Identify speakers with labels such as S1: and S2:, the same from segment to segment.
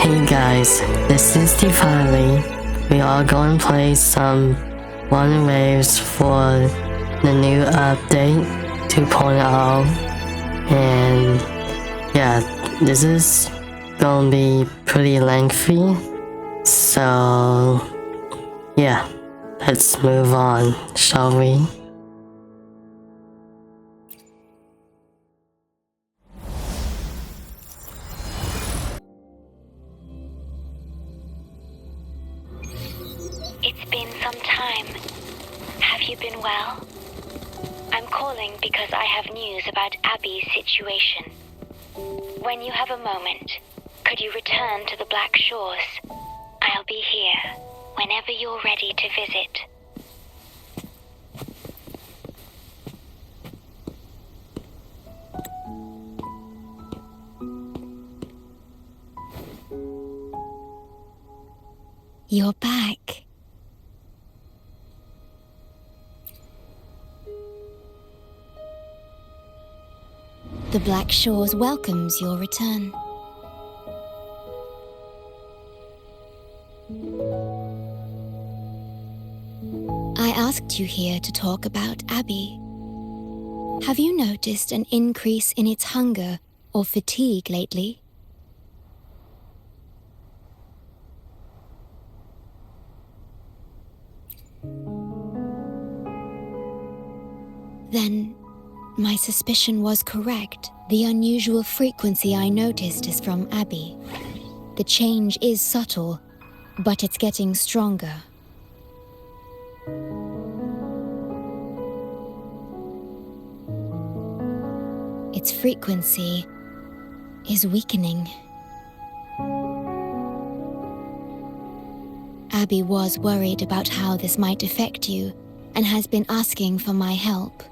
S1: Hey guys, this is tfiely. We are going to play some Wuthering Waves for the new update 2.0. And yeah, this is going to be pretty lengthy. So yeah, let's move on, shall we?
S2: It's been some time. Have you been well? I'm calling because I have news about Abby's situation. When you have a moment, could you return to the Black Shores? I'll be here whenever you're ready to visit. You're back. The Black Shores welcomes your return. I asked you here to talk about Abby. Have you noticed an increase in its hunger or fatigue lately? Then, my suspicion was correct. The unusual frequency I noticed is from Abby. The change is subtle, but it's getting stronger. Its frequency is weakening. Abby was worried about how this might affect you and has been asking for my help.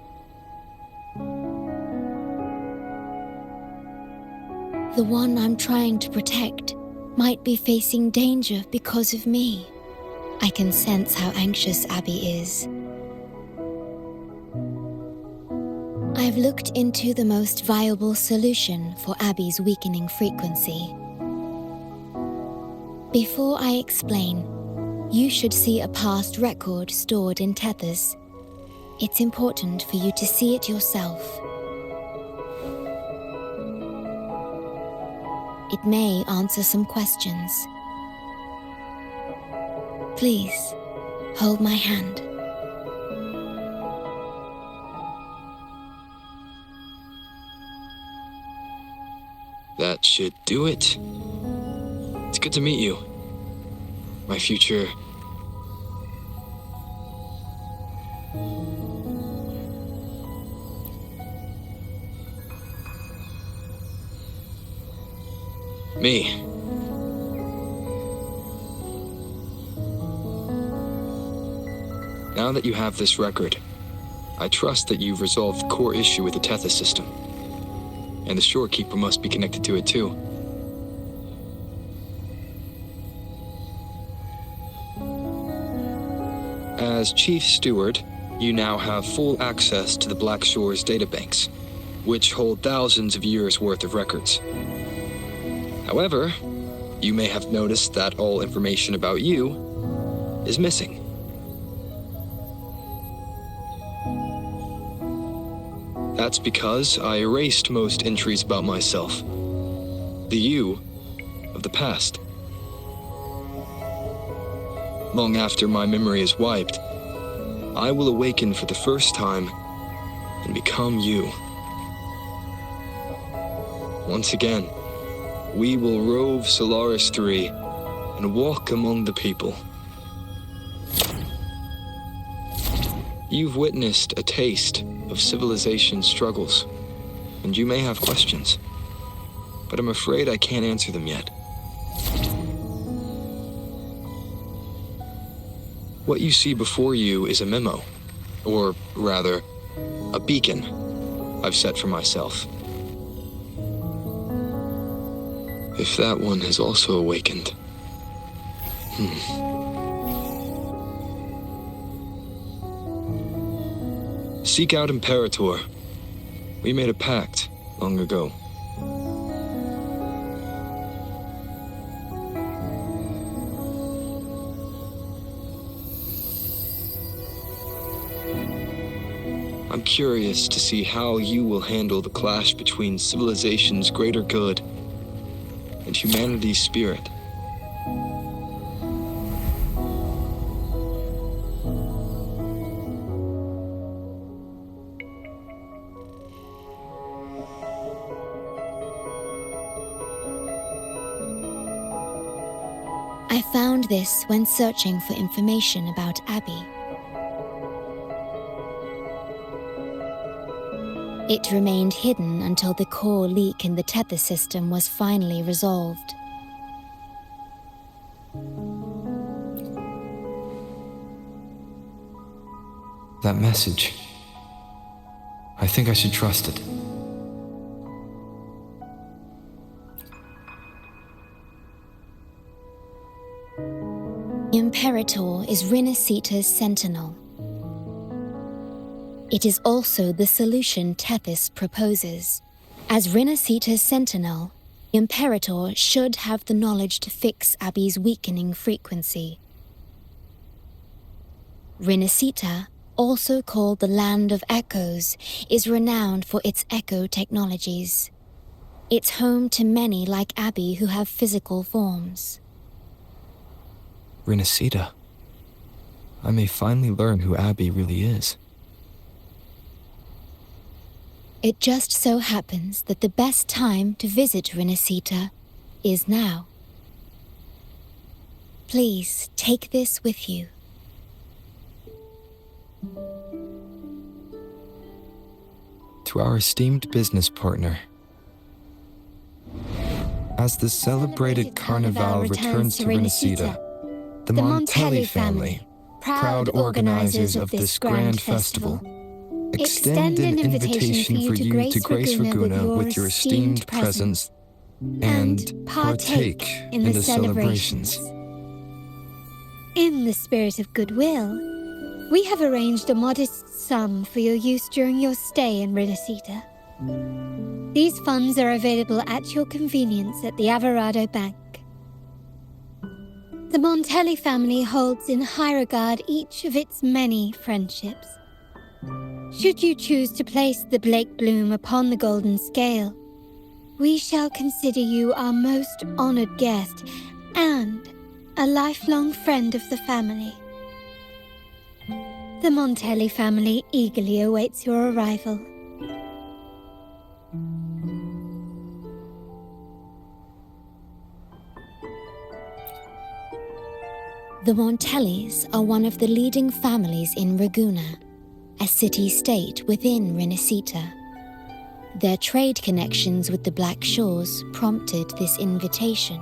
S2: The one I'm trying to protect might be facing danger because of me. I can sense how anxious Abby is. I've looked into the most viable solution for Abby's weakening frequency. Before I explain, you should see a past record stored in tethers. It's important for you to see it yourself. It may answer some questions. Please, hold my hand.
S3: That should do it. It's good to meet you. My future... me. Now that you have this record, I trust that you've resolved the core issue with the Tethys system. And the Shorekeeper must be connected to it too. As Chief Steward, you now have full access to the Black Shore's databanks, which hold thousands of years' worth of records. However, you may have noticed that all information about you is missing. That's because I erased most entries about myself. The you of the past. Long after my memory is wiped, I will awaken for the first time and become you. Once again, we will rove Solaris 3 and walk among the people. You've witnessed a taste of civilization's struggles, and you may have questions, but I'm afraid I can't answer them yet. What you see before you is a memo, or rather, a beacon I've set for myself. If that one has also awakened. Seek out Imperator. We made a pact long ago. I'm curious to see how you will handle the clash between civilization's greater good and humanity's spirit.
S2: I found this when searching for information about Abby. It remained hidden until the core leak in the tether system was finally resolved.
S3: That message. I think I should trust it.
S2: Imperator is Rinascita's Sentinel. It is also the solution Tethys proposes. As Rinascita's Sentinel, Imperator should have the knowledge to fix Abby's weakening frequency. Rinascita, also called the Land of Echoes, is renowned for its echo technologies. It's home to many like Abby who have physical forms.
S3: Rinascita. I may finally learn who Abby really is.
S2: It just so happens that the best time to visit Rinascita is now. Please take this with you.
S3: To our esteemed business partner. As the celebrated Carnival returns to Rinascita, the Montellis family, proud organizers of this grand festival, extend an invitation for you to grace Ragunna with your esteemed presence and partake in the celebrations.
S4: In the spirit of goodwill, we have arranged a modest sum for your use during your stay in Rinascita. These funds are available at your convenience at the Alvarado Bank. The Montellis family holds in high regard each of its many friendships. Should you choose to place the Blake Bloom upon the golden scale, we shall consider you our most honored guest and a lifelong friend of the family. The Montellis family eagerly awaits your arrival.
S2: The Montellis are one of the leading families in Ragunna, a city-state within Rinascita. Their trade connections with the Black Shores prompted this invitation.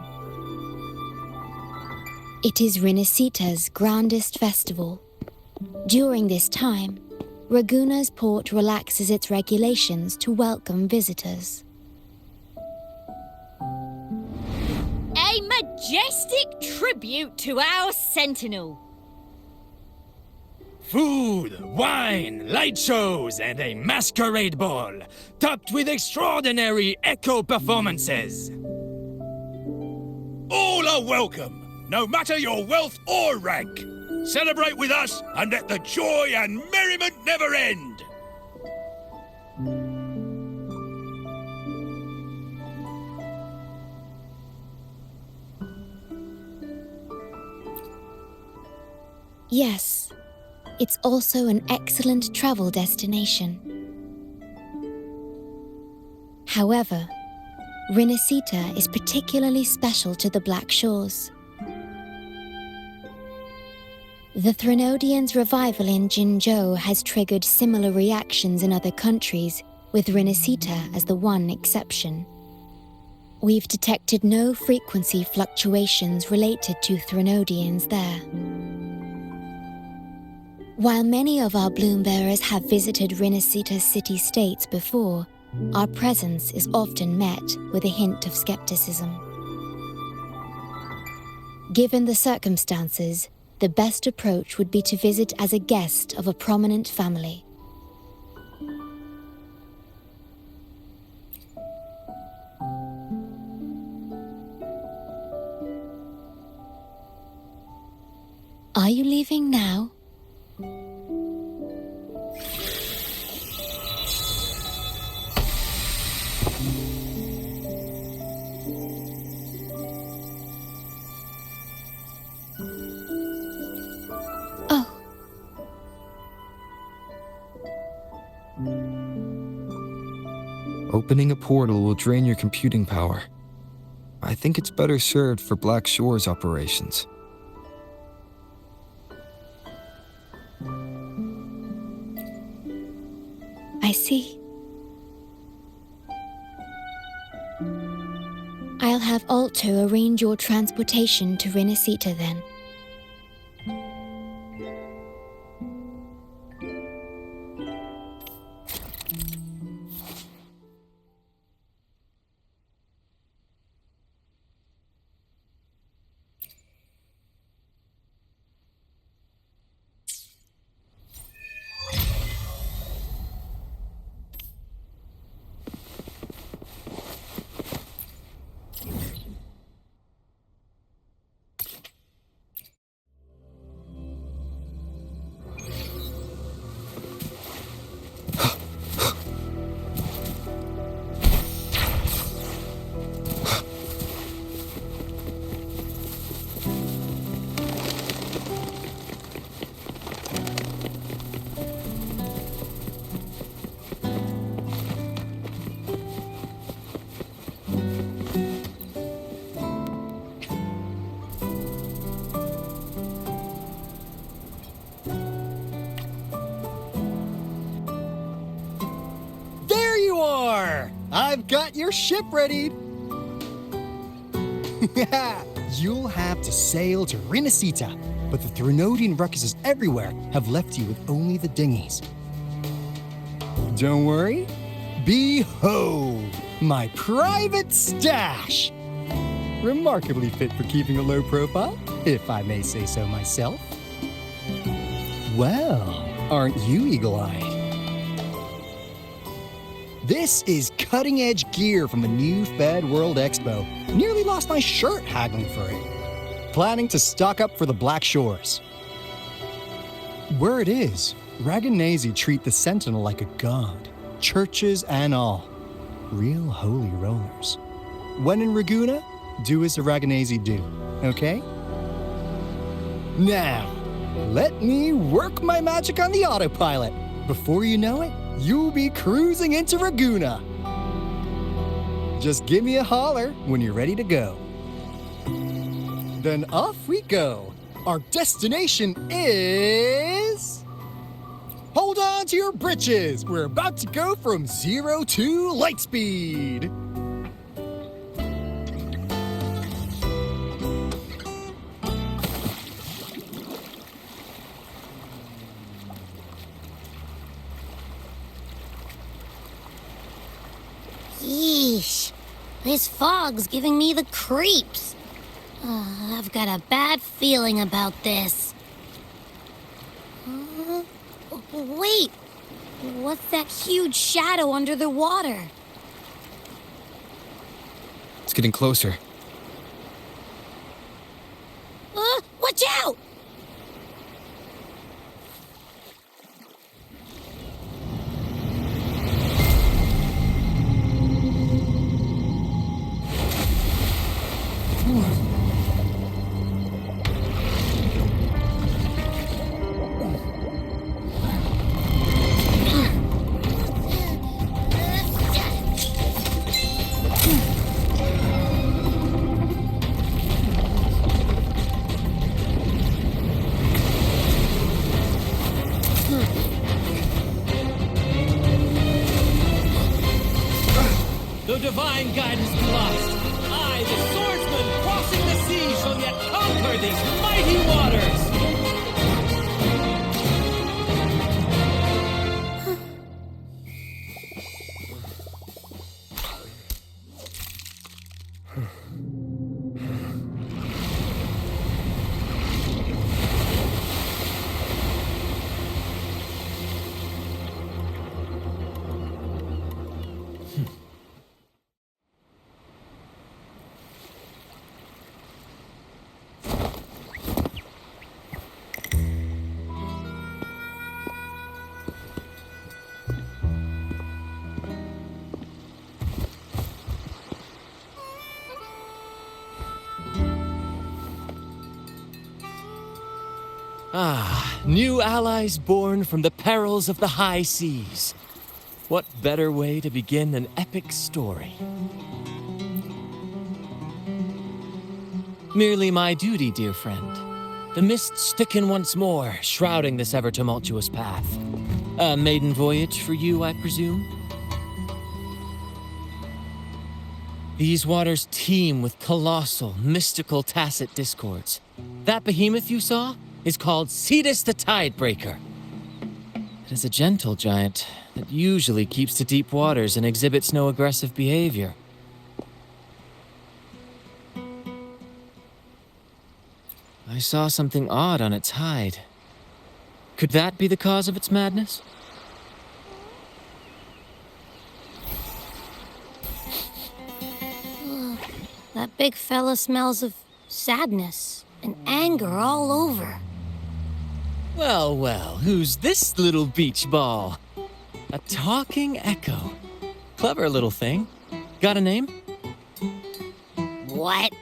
S2: It is Rinascita's grandest festival. During this time, Ragunna's port relaxes its regulations to welcome visitors.
S5: A majestic tribute to our Sentinel.
S6: Food, wine, light shows, and a masquerade ball, topped with extraordinary echo performances.
S7: All are welcome, no matter your wealth or rank. Celebrate with us and let the joy and merriment never end.
S2: Yes, it's also an excellent travel destination. However, Rinascita is particularly special to the Black Shores. The Threnodians' revival in Jinzhou has triggered similar reactions in other countries, with Rinascita as the one exception. We've detected no frequency fluctuations related to Threnodians there. While many of our bloom-bearers have visited Rinascita's city-states before, our presence is often met with a hint of skepticism. Given the circumstances, the best approach would be to visit as a guest of a prominent family. Are you leaving now?
S4: Oh,
S3: Opening a portal will drain your computing power. I think it's better served for Black Shore's operations.
S4: I see. I'll have Alto arrange your transportation to Rinascita then.
S8: I've got your ship ready! You'll have to sail to Rinascita, but the Threnodian ruckuses everywhere have left you with only the dinghies. Don't worry. Behold, my private stash! Remarkably fit for keeping a low profile, if I may say so myself. Well, aren't you eagle-eyed? This is cutting-edge gear from the new Fed World Expo. Nearly lost my shirt haggling for it. Planning to stock up for the Black Shores. Word is, Ragunna treat the Sentinel like a god. Churches and all. Real holy rollers. When in Ragunna, do as the Ragunna do, okay? Now, let me work my magic on the autopilot. Before you know it, you'll be cruising into Ragunna. Just give me a holler when you're ready to go. Then off we go. Our destination is... Hold on to your britches. We're about to go from 0 to light speed.
S9: Yeesh. This fog's giving me the creeps. I've got a bad feeling about this. Wait! What's that huge shadow under the water?
S3: It's getting closer.
S9: Watch out!
S6: The divine guidance be lost. I, the swordsman crossing the sea, shall yet conquer these mighty waters.
S10: Ah, new allies born from the perils of the high seas. What better way to begin an epic story? Merely my duty, dear friend. The mists thicken once more, shrouding this ever-tumultuous path. A maiden voyage for you, I presume? These waters teem with colossal, mystical, tacit discords. That behemoth you saw is called Cetus the Tidebreaker. It is a gentle giant that usually keeps to deep waters and exhibits no aggressive behavior. I saw something odd on its hide. Could that be the cause of its madness?
S9: That big fella smells of sadness and anger all over.
S10: Well, well, who's this little beach ball? A talking echo. Clever little thing. Got a name?
S9: What?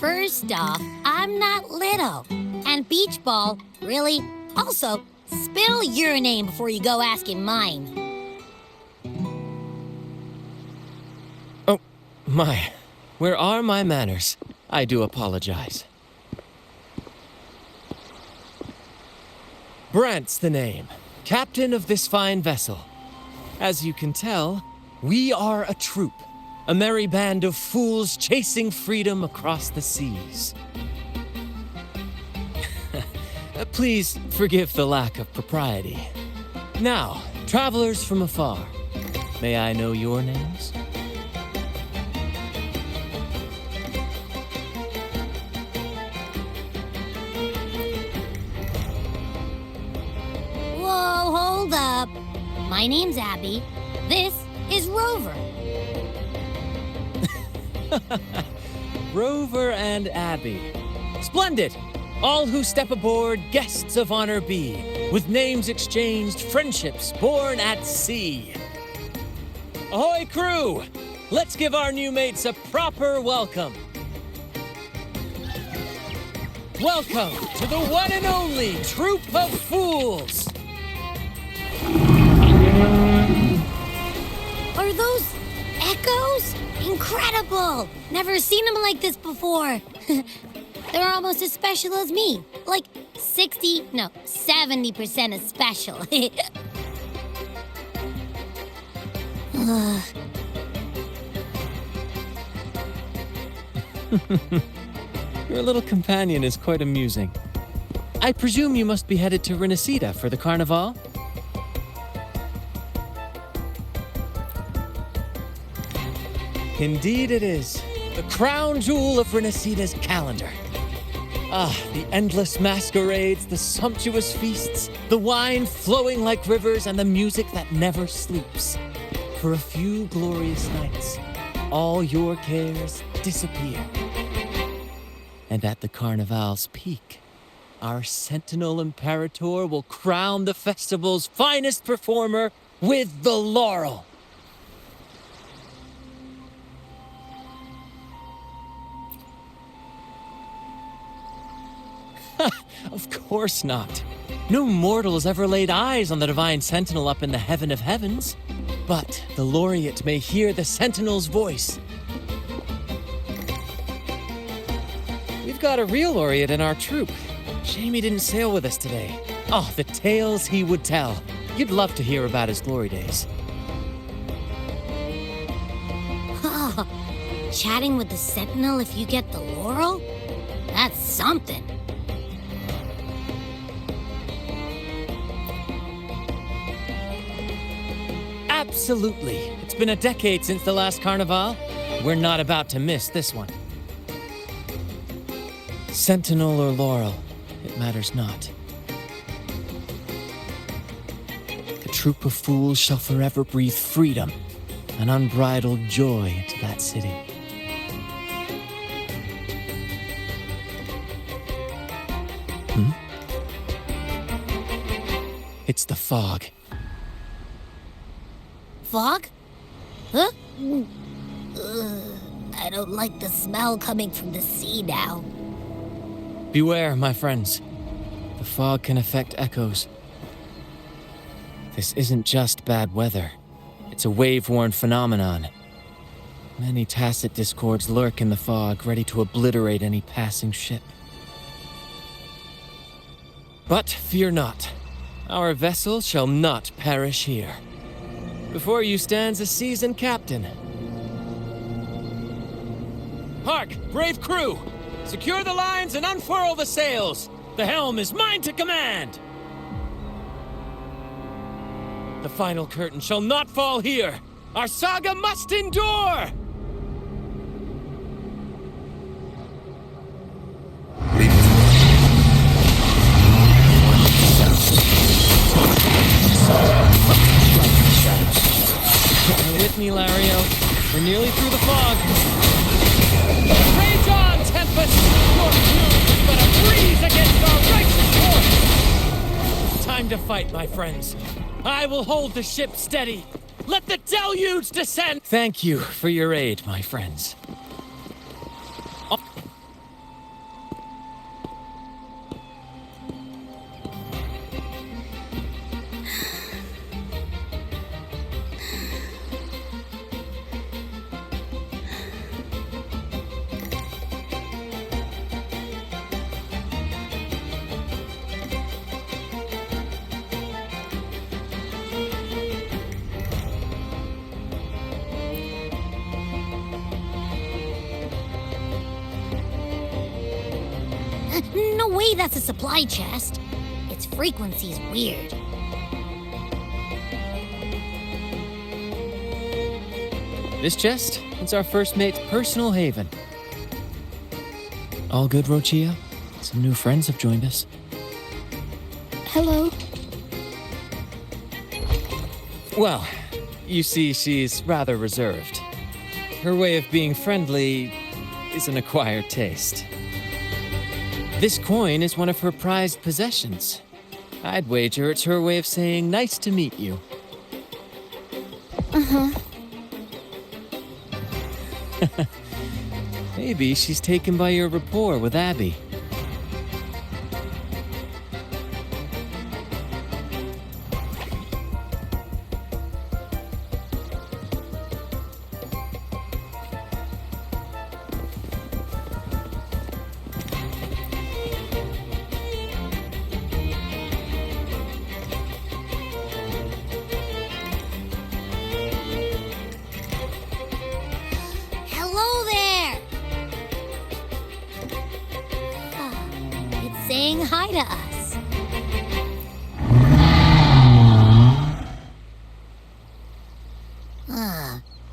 S9: First off, I'm not little. And beach ball, really? Also, spill your name before you go asking mine.
S10: Oh, my. Where are my manners? I do apologize. Brant's the name. Captain of this fine vessel. As you can tell, we are a troop. A merry band of fools chasing freedom across the seas. Please forgive the lack of propriety. Now, travelers from afar, may I know your names?
S9: Whoa, hold up. My name's Abby. This is Rover.
S10: Rover and Abby. Splendid! All who step aboard, guests of honor be. With names exchanged, friendships born at sea. Ahoy, crew! Let's give our new mates a proper welcome. Welcome to the one and only Troop of Fools!
S9: Are those echoes? Incredible! Never seen them like this before. They're almost as special as me. Like 70% as special.
S10: Your little companion is quite amusing. I presume you must be headed to Rinascita for the Carnival? Indeed it is. The crown jewel of Rinascita's calendar. Ah, the endless masquerades, the sumptuous feasts, the wine flowing like rivers, and the music that never sleeps. For a few glorious nights, all your cares disappear. And at the Carnival's peak, our Sentinel Imperator will crown the festival's finest performer with the laurel. Of course not. No mortal has ever laid eyes on the divine Sentinel up in the heaven of heavens. But the laureate may hear the Sentinel's voice. We've got a real laureate in our troop. Shame he didn't sail with us today. Oh, the tales he would tell. You'd love to hear about his glory days.
S9: Chatting with the Sentinel if you get the laurel? That's something.
S10: Absolutely. It's been a decade since the last Carnival. We're not about to miss this one. Sentinel or laurel, it matters not. The troop of fools shall forever breathe freedom and unbridled joy into that city. It's the fog.
S9: Fog? Huh? I don't like the smell coming from the sea now.
S10: Beware, my friends. The fog can affect echoes. This isn't just bad weather. It's a wave-worn phenomenon. Many tacit discords lurk in the fog, ready to obliterate any passing ship. But fear not. Our vessel shall not perish here. Before you stands a seasoned captain. Hark, brave crew! Secure the lines and unfurl the sails! The helm is mine to command! The final curtain shall not fall here! Our saga must endure! With me, Lario. We're nearly through the fog. Rage on, Tempest! Your fury is but a breeze against our righteous force! Time to fight, my friends. I will hold the ship steady. Let the deluge descend! Thank you for your aid, my friends.
S9: No way that's a supply chest. Its frequency's weird.
S10: This chest, it's our first mate's personal haven. All good, Rochia? Some new friends have joined us.
S4: Hello.
S10: Well, you see, she's rather reserved. Her way of being friendly is an acquired taste. This coin is one of her prized possessions. I'd wager it's her way of saying nice to meet you.
S4: Uh-huh.
S10: Maybe she's taken by your rapport with Abby.
S9: Hello there! It's saying hi to us.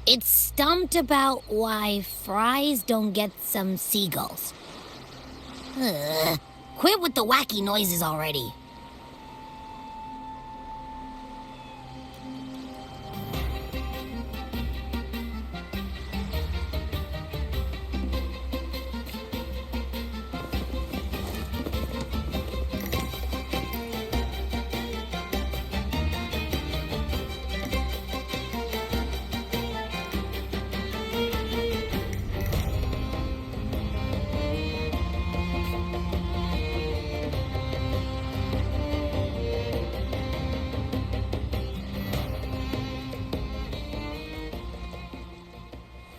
S9: It's stumped about why fries don't get some seagulls. Quit with the wacky noises already.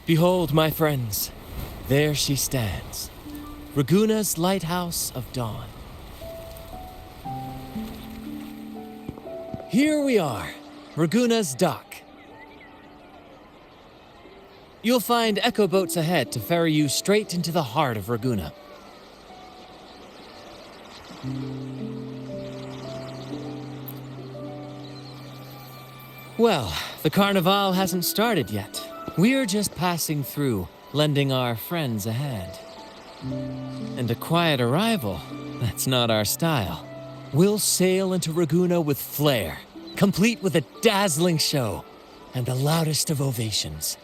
S10: Behold, my friends, there she stands, Ragunna's Lighthouse of Dawn. Here we are, Ragunna's dock. You'll find echo boats ahead to ferry you straight into the heart of Ragunna. Well, the Carnival hasn't started yet. We're just passing through, lending our friends a hand. And a quiet arrival, that's not our style. We'll sail into Ragunna with flair, complete with a dazzling show and the loudest of ovations.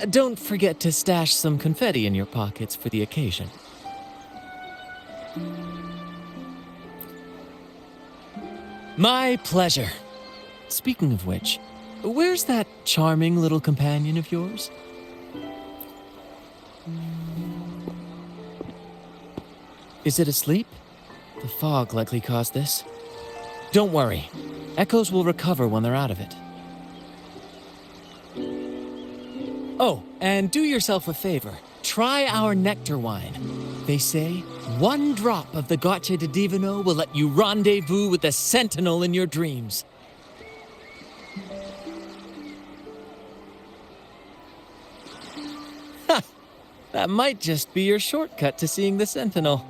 S10: Don't forget to stash some confetti in your pockets for the occasion. My pleasure. Speaking of which, where's that charming little companion of yours? Is it asleep? The fog likely caused this. Don't worry. Echoes will recover when they're out of it. Oh, and do yourself a favor. Try our nectar wine. They say 1 drop of the Gacha de Divino will let you rendezvous with the Sentinel in your dreams. Ha! That might just be your shortcut to seeing the Sentinel.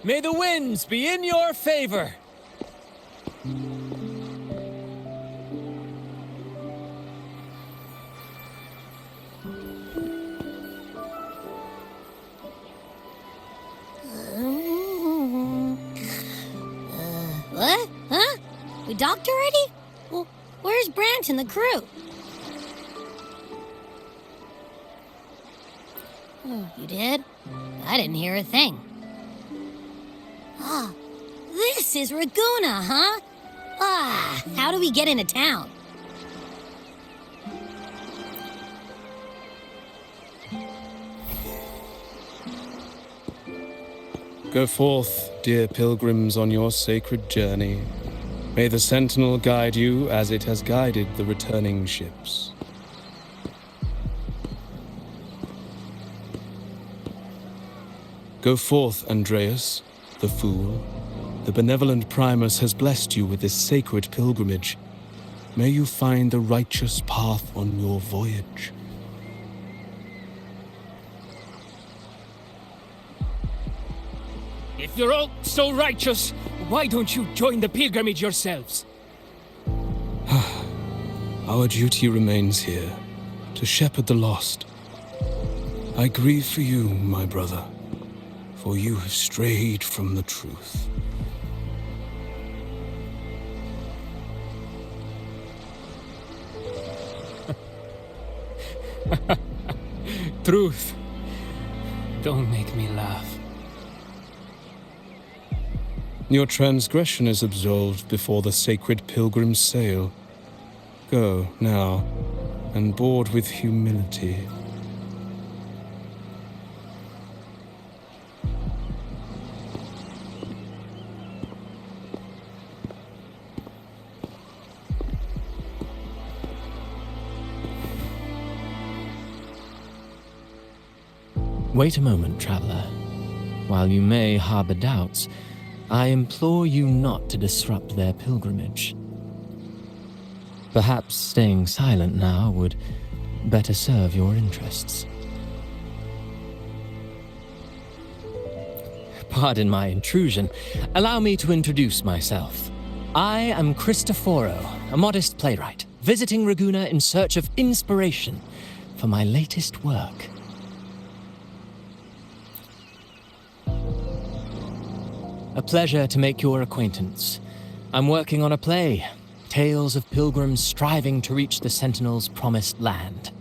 S10: May the winds be in your favor!
S9: What? Huh? We docked already? Well, where's Brant and the crew? Oh, you did? I didn't hear a thing. Ah, this is Ragunna, huh? Ah, how do we get into town?
S11: Go forth, dear pilgrims, on your sacred journey. May the Sentinel guide you as it has guided the returning ships. Go forth, Andreas, the fool. The benevolent Primus has blessed you with this sacred pilgrimage. May you find the righteous path on your voyage.
S6: If you're all so righteous, why don't you join the pilgrimage yourselves?
S11: Our duty remains here, to shepherd the lost. I grieve for you, my brother, for you have strayed from the truth.
S6: Truth. Don't make me laugh.
S11: Your transgression is absolved before the sacred pilgrims sail. Go, now, and board with humility.
S10: Wait a moment, traveler. While you may harbor doubts, I implore you not to disrupt their pilgrimage. Perhaps staying silent now would better serve your interests. Pardon my intrusion. Allow me to introduce myself. I am Cristoforo, a modest playwright, visiting Ragunna in search of inspiration for my latest work. A pleasure to make your acquaintance. I'm working on a play, tales of pilgrims striving to reach the Sentinel's promised land.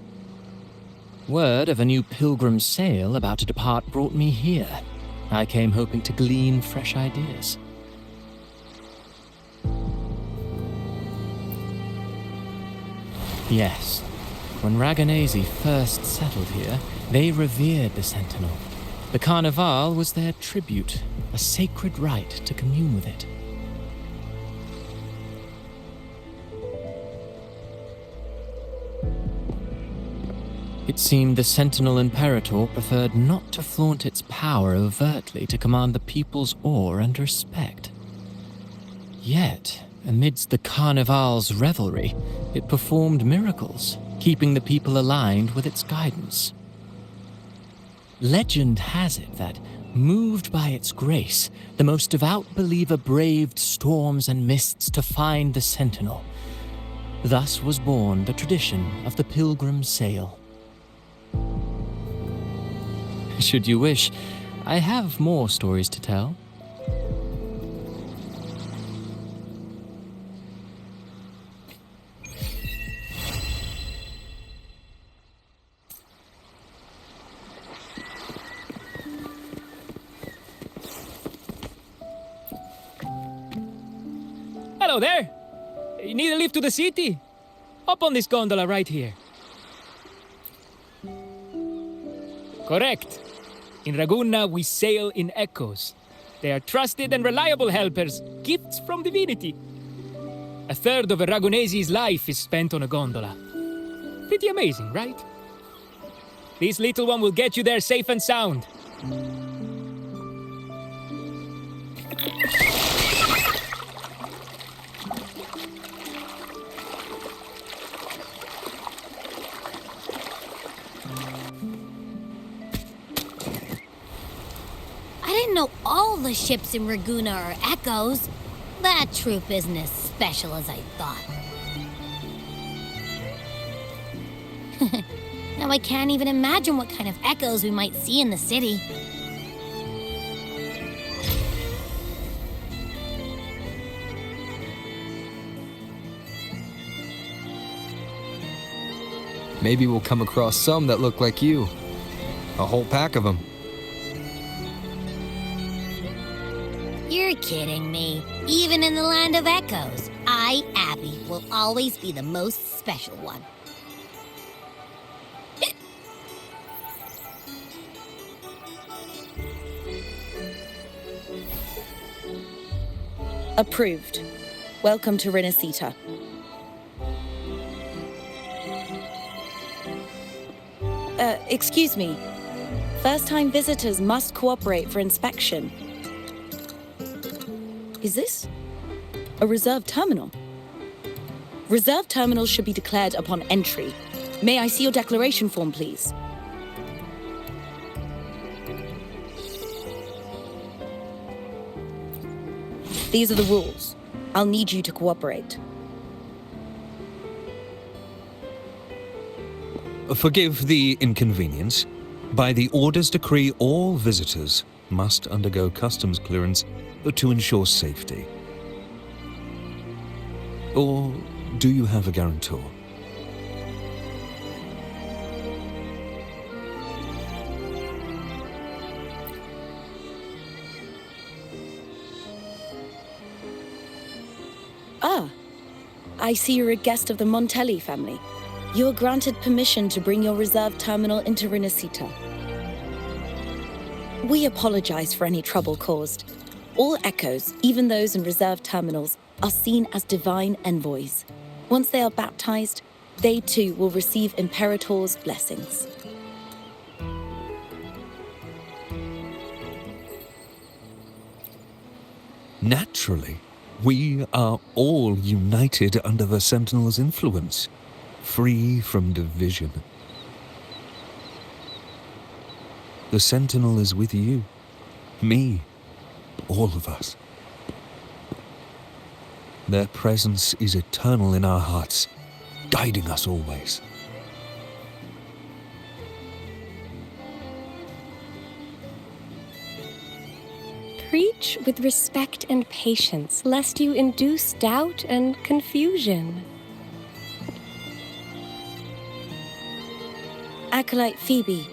S10: Word of a new pilgrim sail about to depart brought me here. I came hoping to glean fresh ideas. Yes, when Ragunese first settled here, they revered the Sentinel. The Carnival was their tribute, a sacred right to commune with it. It seemed the Sentinel Imperator preferred not to flaunt its power overtly to command the people's awe and respect. Yet, amidst the Carnival's revelry, it performed miracles, keeping the people aligned with its guidance. Legend has it that, moved by its grace, the most devout believer braved storms and mists to find the Sentinel. Thus was born the tradition of the pilgrim sail. Should you wish, I have more stories to tell.
S6: Hello there!
S10: You need a lift to the city? Hop on this gondola right here. Correct. In Ragunna, we sail in echoes. They are trusted and reliable helpers, gifts from divinity. A third of a Ragunese's life is spent on a gondola. Pretty amazing, right? This little one will get you there safe and sound.
S9: I didn't know all the ships in Ragunna are echoes. That troop isn't as special as I thought. Now I can't even imagine what kind of echoes we might see in the city.
S3: Maybe we'll come across some that look like you. A whole pack of them.
S9: You're kidding me. Even in the land of echoes, I, Abby, will always be the most special one.
S12: Approved. Welcome to Rinascita. Excuse me. First-time visitors must cooperate for inspection. Is this a reserved terminal? Reserved terminals should be declared upon entry. May I see your declaration form, please? These are the rules. I'll need you to cooperate.
S13: Forgive the inconvenience. By the Order's decree, all visitors must undergo customs clearance to ensure safety. Or do you have a guarantor?
S12: Ah, I see you're a guest of the Montellis family. You are granted permission to bring your reserved terminal into Rinascita. We apologize for any trouble caused. All echoes, even those in reserved terminals, are seen as divine envoys. Once they are baptized, they too will receive Imperator's blessings.
S13: Naturally, we are all united under the Sentinel's influence, free from division. The Sentinel is with you, me, all of us. Their presence is eternal in our hearts, guiding us always.
S14: Preach with respect and patience, lest you induce doubt and confusion.
S12: Acolyte Phoebe.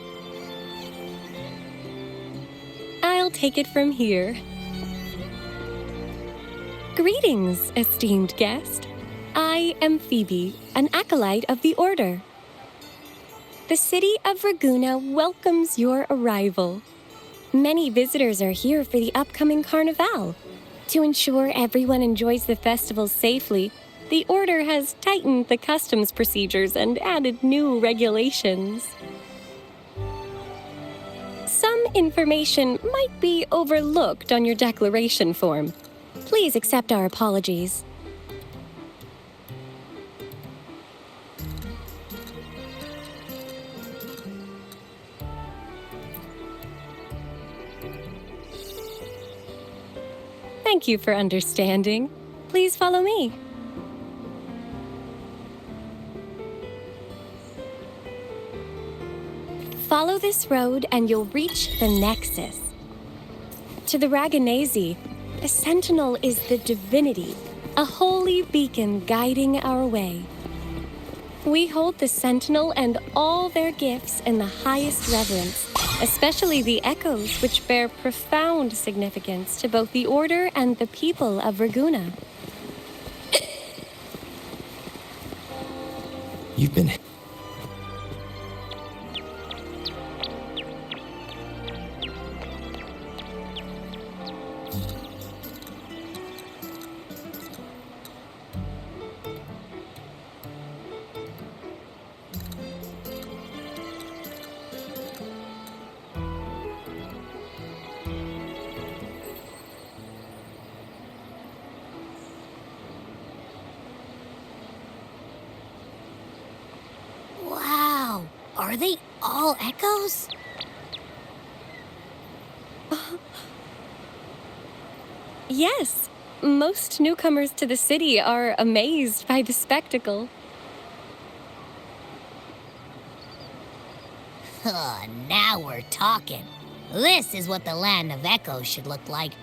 S14: I'll take it from here. Greetings, esteemed guest. I am Phoebe, an acolyte of the Order. The city of Ragunna welcomes your arrival. Many visitors are here for the upcoming Carnival. To ensure everyone enjoys the festival safely, the Order has tightened the customs procedures and added new regulations. Some information might be overlooked on your declaration form. Please accept our apologies. Thank you for understanding. Please follow me. Follow this road and you'll reach the Nexus. To the Ragunese, a Sentinel is the divinity, a holy beacon guiding our way. We hold the Sentinel and all their gifts in the highest reverence, especially the echoes, which bear profound significance to both the Order and the people of Ragunna.
S15: You've been...
S9: Wow, are they all echoes?
S14: Yes, most newcomers to the city are amazed by the spectacle.
S9: Now we're talking. This is what the land of echoes should look like.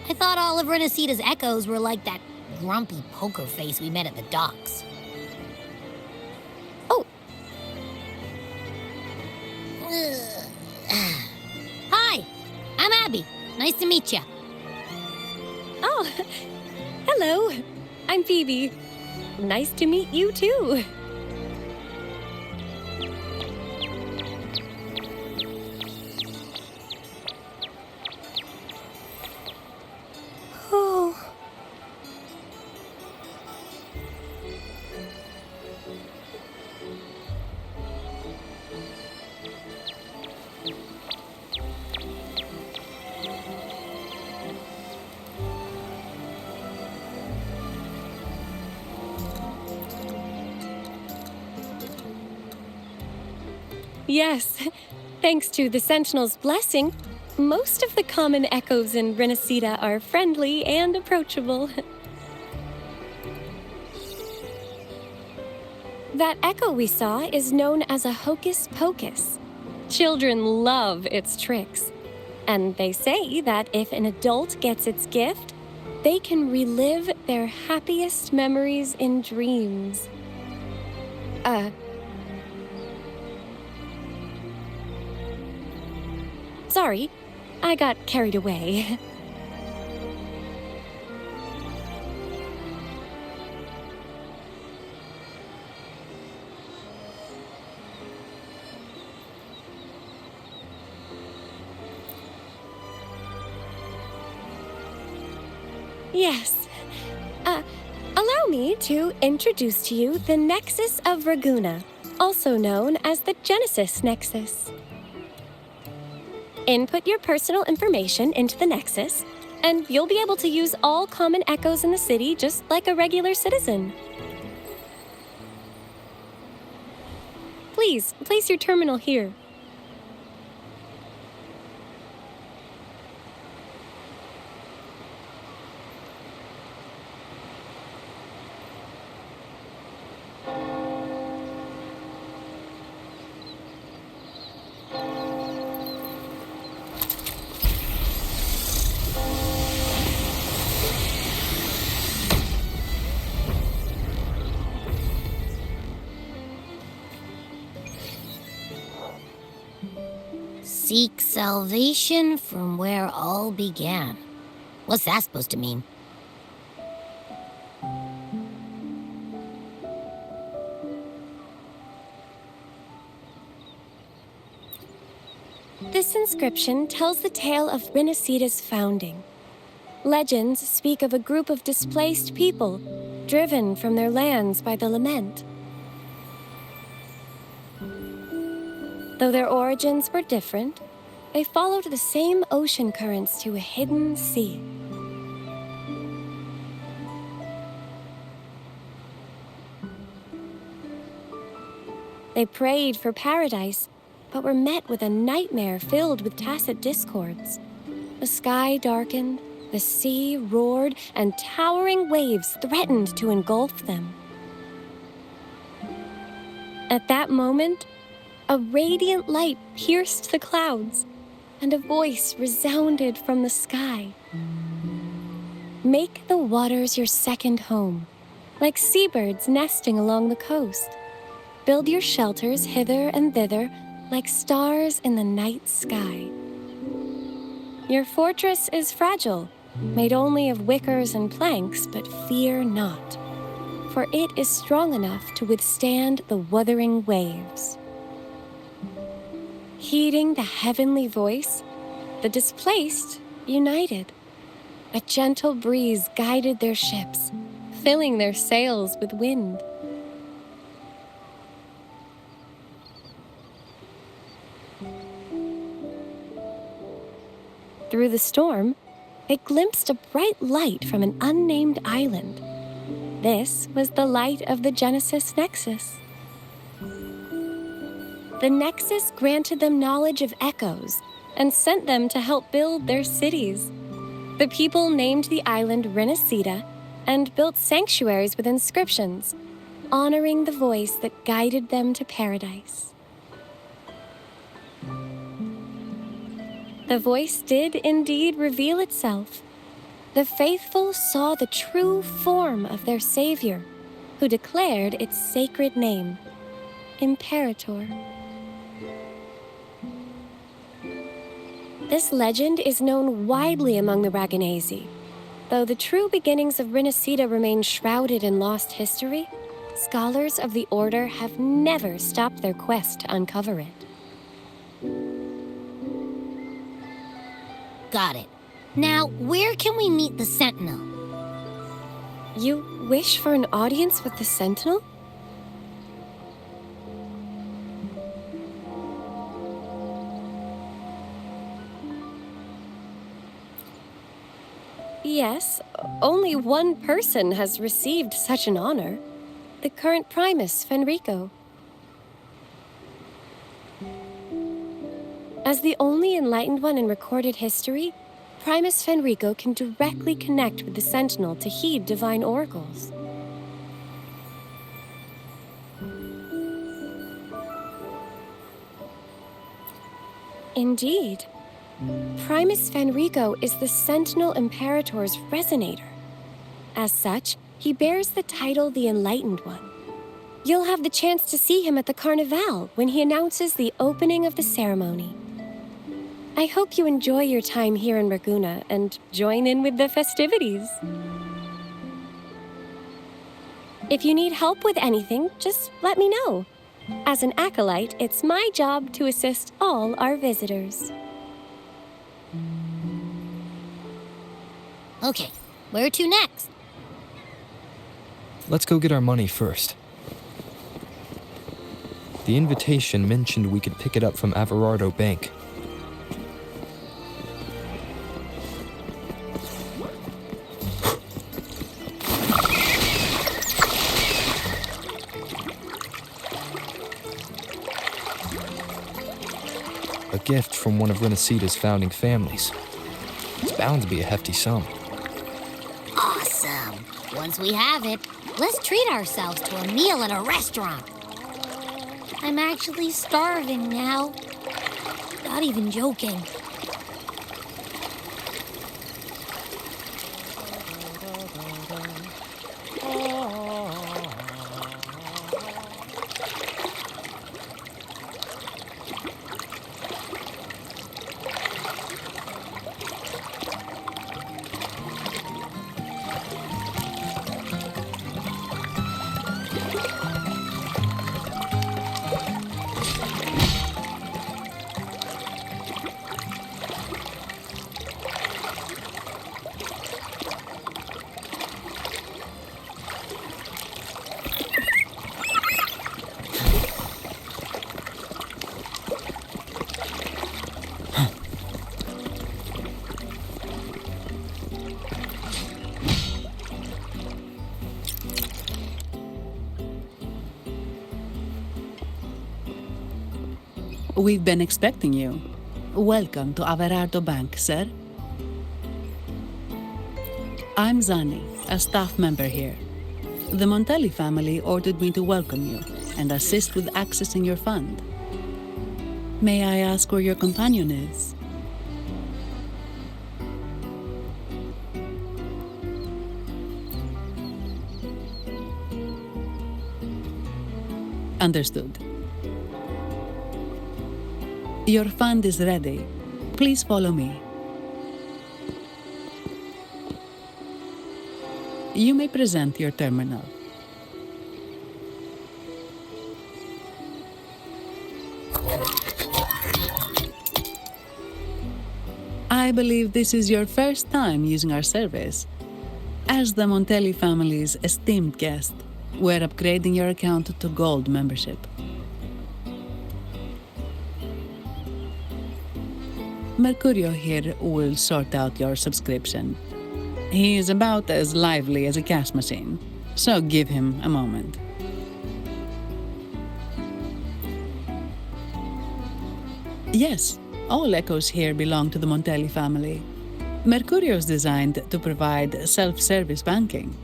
S9: I thought all of Rinascita's echoes were like that grumpy poker face we met at the docks.
S14: Oh.
S9: Hi, I'm Abby. Nice to meet you.
S14: Oh, hello. I'm Phoebe. Nice to meet you too. Oh. Yes, thanks to the Sentinel's blessing, most of the common echoes in Rinascita are friendly and approachable. That echo we saw is known as a hocus pocus. Children love its tricks, and they say that if an adult gets its gift, they can relive their happiest memories in dreams. Sorry, I got carried away. Yes. Allow me to introduce to you the Nexus of Ragunna, also known as the Genesis Nexus. Input your personal information into the Nexus, and you'll be able to use all common echoes in the city just like a regular citizen. Please, place your terminal here.
S9: Seek salvation from where all began. What's that supposed to mean?
S14: This inscription tells the tale of Rinascita's founding. Legends speak of a group of displaced people, driven from their lands by the lament. Though their origins were different, they followed the same ocean currents to a hidden sea. They prayed for paradise, but were met with a nightmare filled with tacit discords. The sky darkened, the sea roared, and towering waves threatened to engulf them. At that moment, a radiant light pierced the clouds, and a voice resounded from the sky. Make the waters your second home, like seabirds nesting along the coast. Build your shelters hither and thither, like stars in the night sky. Your fortress is fragile, made only of wickers and planks, but fear not. for it is strong enough to withstand the Wuthering Waves. Heeding the heavenly voice, the displaced united. A gentle breeze guided their ships, filling their sails with wind. Through the storm, it glimpsed a bright light from an unnamed island. This was the light of the Genesis Nexus. The Nexus granted them knowledge of echoes and sent them to help build their cities. The people named the island Rinascita and built sanctuaries with inscriptions, honoring the voice that guided them to paradise. The voice did indeed reveal itself. The faithful saw the true form of their savior, who declared its sacred name, Imperator. This legend is known widely among the Ragunnazi. Though the true beginnings of Rinascita remain shrouded in lost history, scholars of the Order have never stopped their quest to uncover it.
S9: Got it. Now, where can we meet the Sentinel?
S14: You wish for an audience with the Sentinel? Yes, only one person has received such an honor. The current Primus, Fenrico. As the only enlightened one in recorded history, Primus Fenrico can directly connect with the Sentinel to heed divine oracles. Indeed. Primus Fenrico is the Sentinel Imperator's resonator. As such, he bears the title the Enlightened One. You'll have the chance to see him at the Carnival when he announces the opening of the ceremony. I hope you enjoy your time here in Ragunna and join in with the festivities. If you need help with anything, just let me know. As an acolyte, it's my job to assist all our visitors.
S9: Okay, where to next?
S3: Let's go get our money first. The invitation mentioned we could pick it up from Averardo Bank. A gift from one of Rinascita's founding families. It's bound to be a hefty sum.
S9: Awesome. Once we have it, let's treat ourselves to a meal at a restaurant. I'm actually starving now. Not even joking.
S15: We've been expecting you. Welcome to Averardo Bank, sir. I'm Zani, a staff member here. The Montellis family ordered me to welcome you and assist with accessing your fund. May I ask where your companion is? Understood. Your fund is ready. Please follow me. You may present your terminal. I believe this is your first time using our service. As the Montelli family's esteemed guest, we're upgrading your account to Gold membership. Mercurio here will sort out your subscription. He is about as lively as a cash machine, so give him a moment. Yes, all echoes here belong to the Montelli family. Mercurio is designed to provide self-service banking.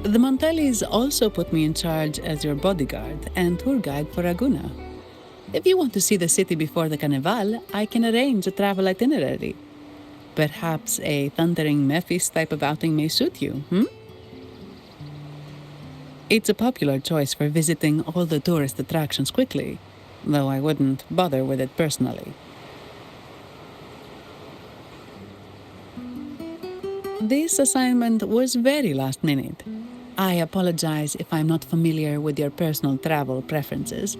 S15: The Montellis also put me in charge as your bodyguard and tour guide for Ragunna. If you want to see the city before the Carnival, I can arrange a travel itinerary. Perhaps a thundering Memphis type of outing may suit you, It's a popular choice for visiting all the tourist attractions quickly, though I wouldn't bother with it personally. This assignment was very last minute. I apologize if I'm not familiar with your personal travel preferences.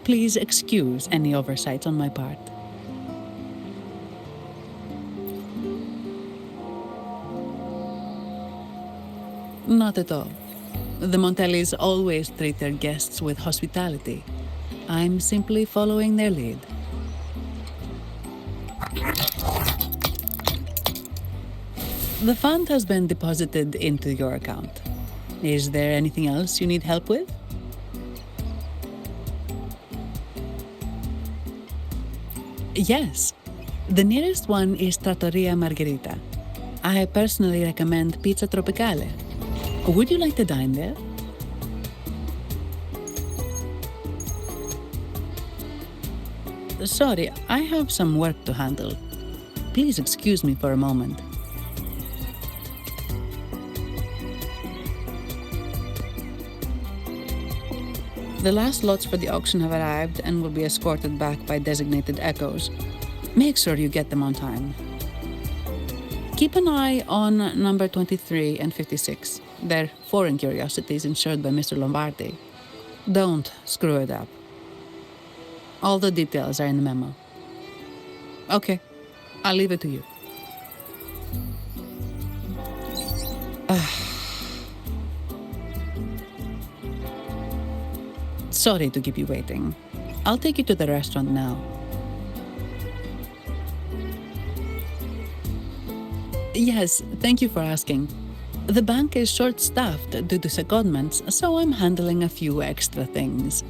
S15: Please excuse any oversights on my part. Not at all. The Montellis always treat their guests with hospitality. I'm simply following their lead. The fund has been deposited into your account. Is there anything else you need help with? Yes. The nearest one is Trattoria Margherita. I personally recommend Pizza Tropicale. Would you like to dine there? Sorry, I have some work to handle. Please excuse me for a moment. The last lots for the auction have arrived and will be escorted back by designated echoes. Make sure you get them on time. Keep an eye on number 23 and 56. They're foreign curiosities insured by Mr. Lombardi. Don't screw it up. All the details are in the memo. Okay, I'll leave it to you. Sorry to keep you waiting. I'll take you to the restaurant now. Yes, thank you for asking. The bank is short-staffed due to secondments, so I'm handling a few extra things.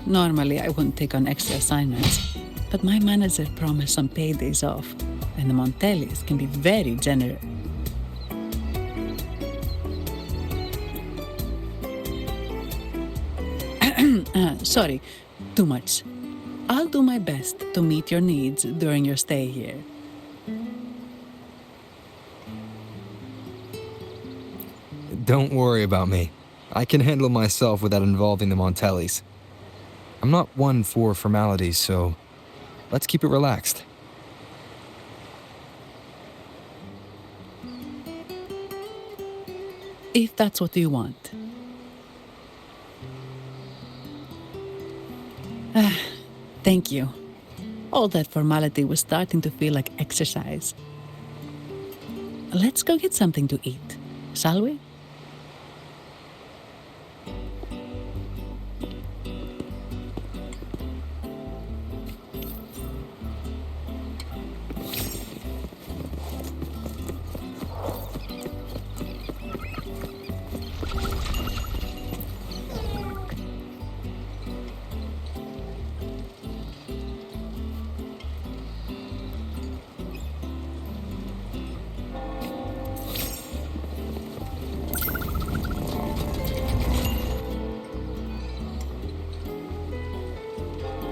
S15: Normally, I wouldn't take on extra assignments, but my manager promised some paydays off, and the Montellis can be very generous. Sorry, too much. I'll do my best to meet your needs during your stay here.
S3: Don't worry about me. I can handle myself without involving the Montellis. I'm not one for formalities, so let's keep it relaxed.
S15: If that's what you want. Thank you. All that formality was starting to feel like exercise. Let's go get something to eat, shall we?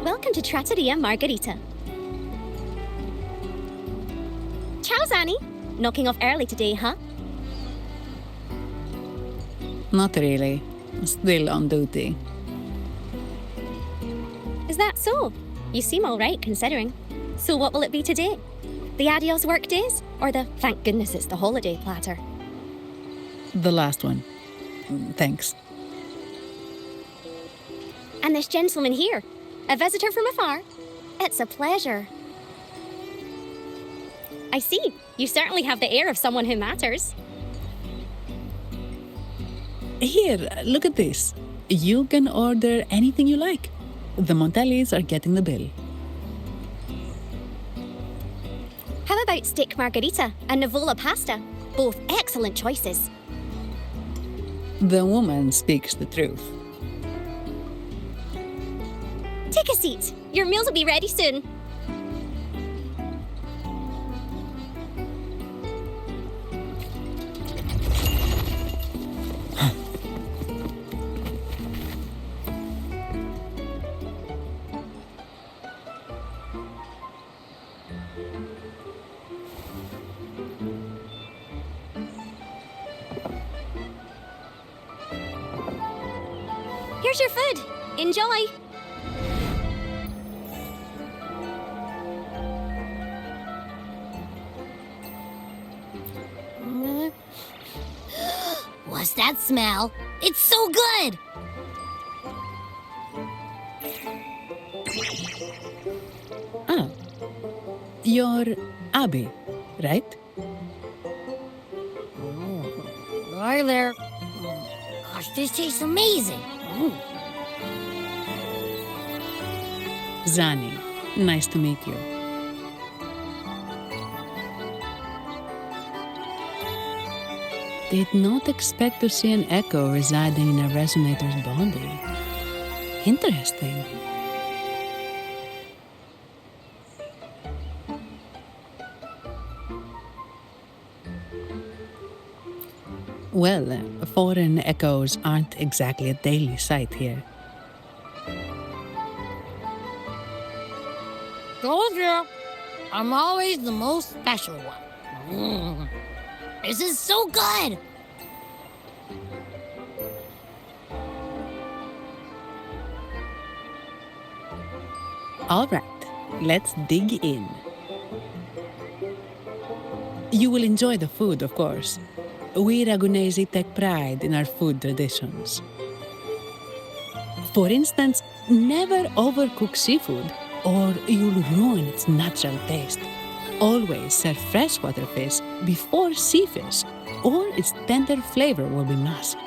S16: Welcome to Trattoria Margherita. Ciao, Zani. Knocking off early today, huh?
S15: Not really. Still on duty.
S16: Is that so? You seem all right, considering. So what will it be today? The adios work days? Or the thank goodness it's the holiday platter?
S15: The last one. Thanks.
S16: And this gentleman here, a visitor from afar. It's a pleasure. I see. You certainly have the air of someone who matters.
S15: Here, look at this. You can order anything you like. The Montellis are getting the bill.
S16: How about steak margarita and Nivola pasta? Both excellent choices.
S15: The woman speaks the truth.
S16: Take a seat. Your meals will be ready soon. Here's your food. Enjoy.
S9: What's that smell? It's so good!
S15: Ah, you're Abby, right?
S9: Hi there. Gosh, this tastes amazing.
S15: Zani, nice to meet you. Did not expect to see an echo residing in a resonator's body. Interesting. Well, foreign echoes aren't exactly a daily sight here.
S9: Told you, I'm always the most special one. This is so good!
S15: All right, let's dig in. You will enjoy the food, of course. We Ragunesi take pride in our food traditions. For instance, never overcook seafood, or you'll ruin its natural taste. Always serve freshwater fish before sea fish, or its tender flavor will be masked.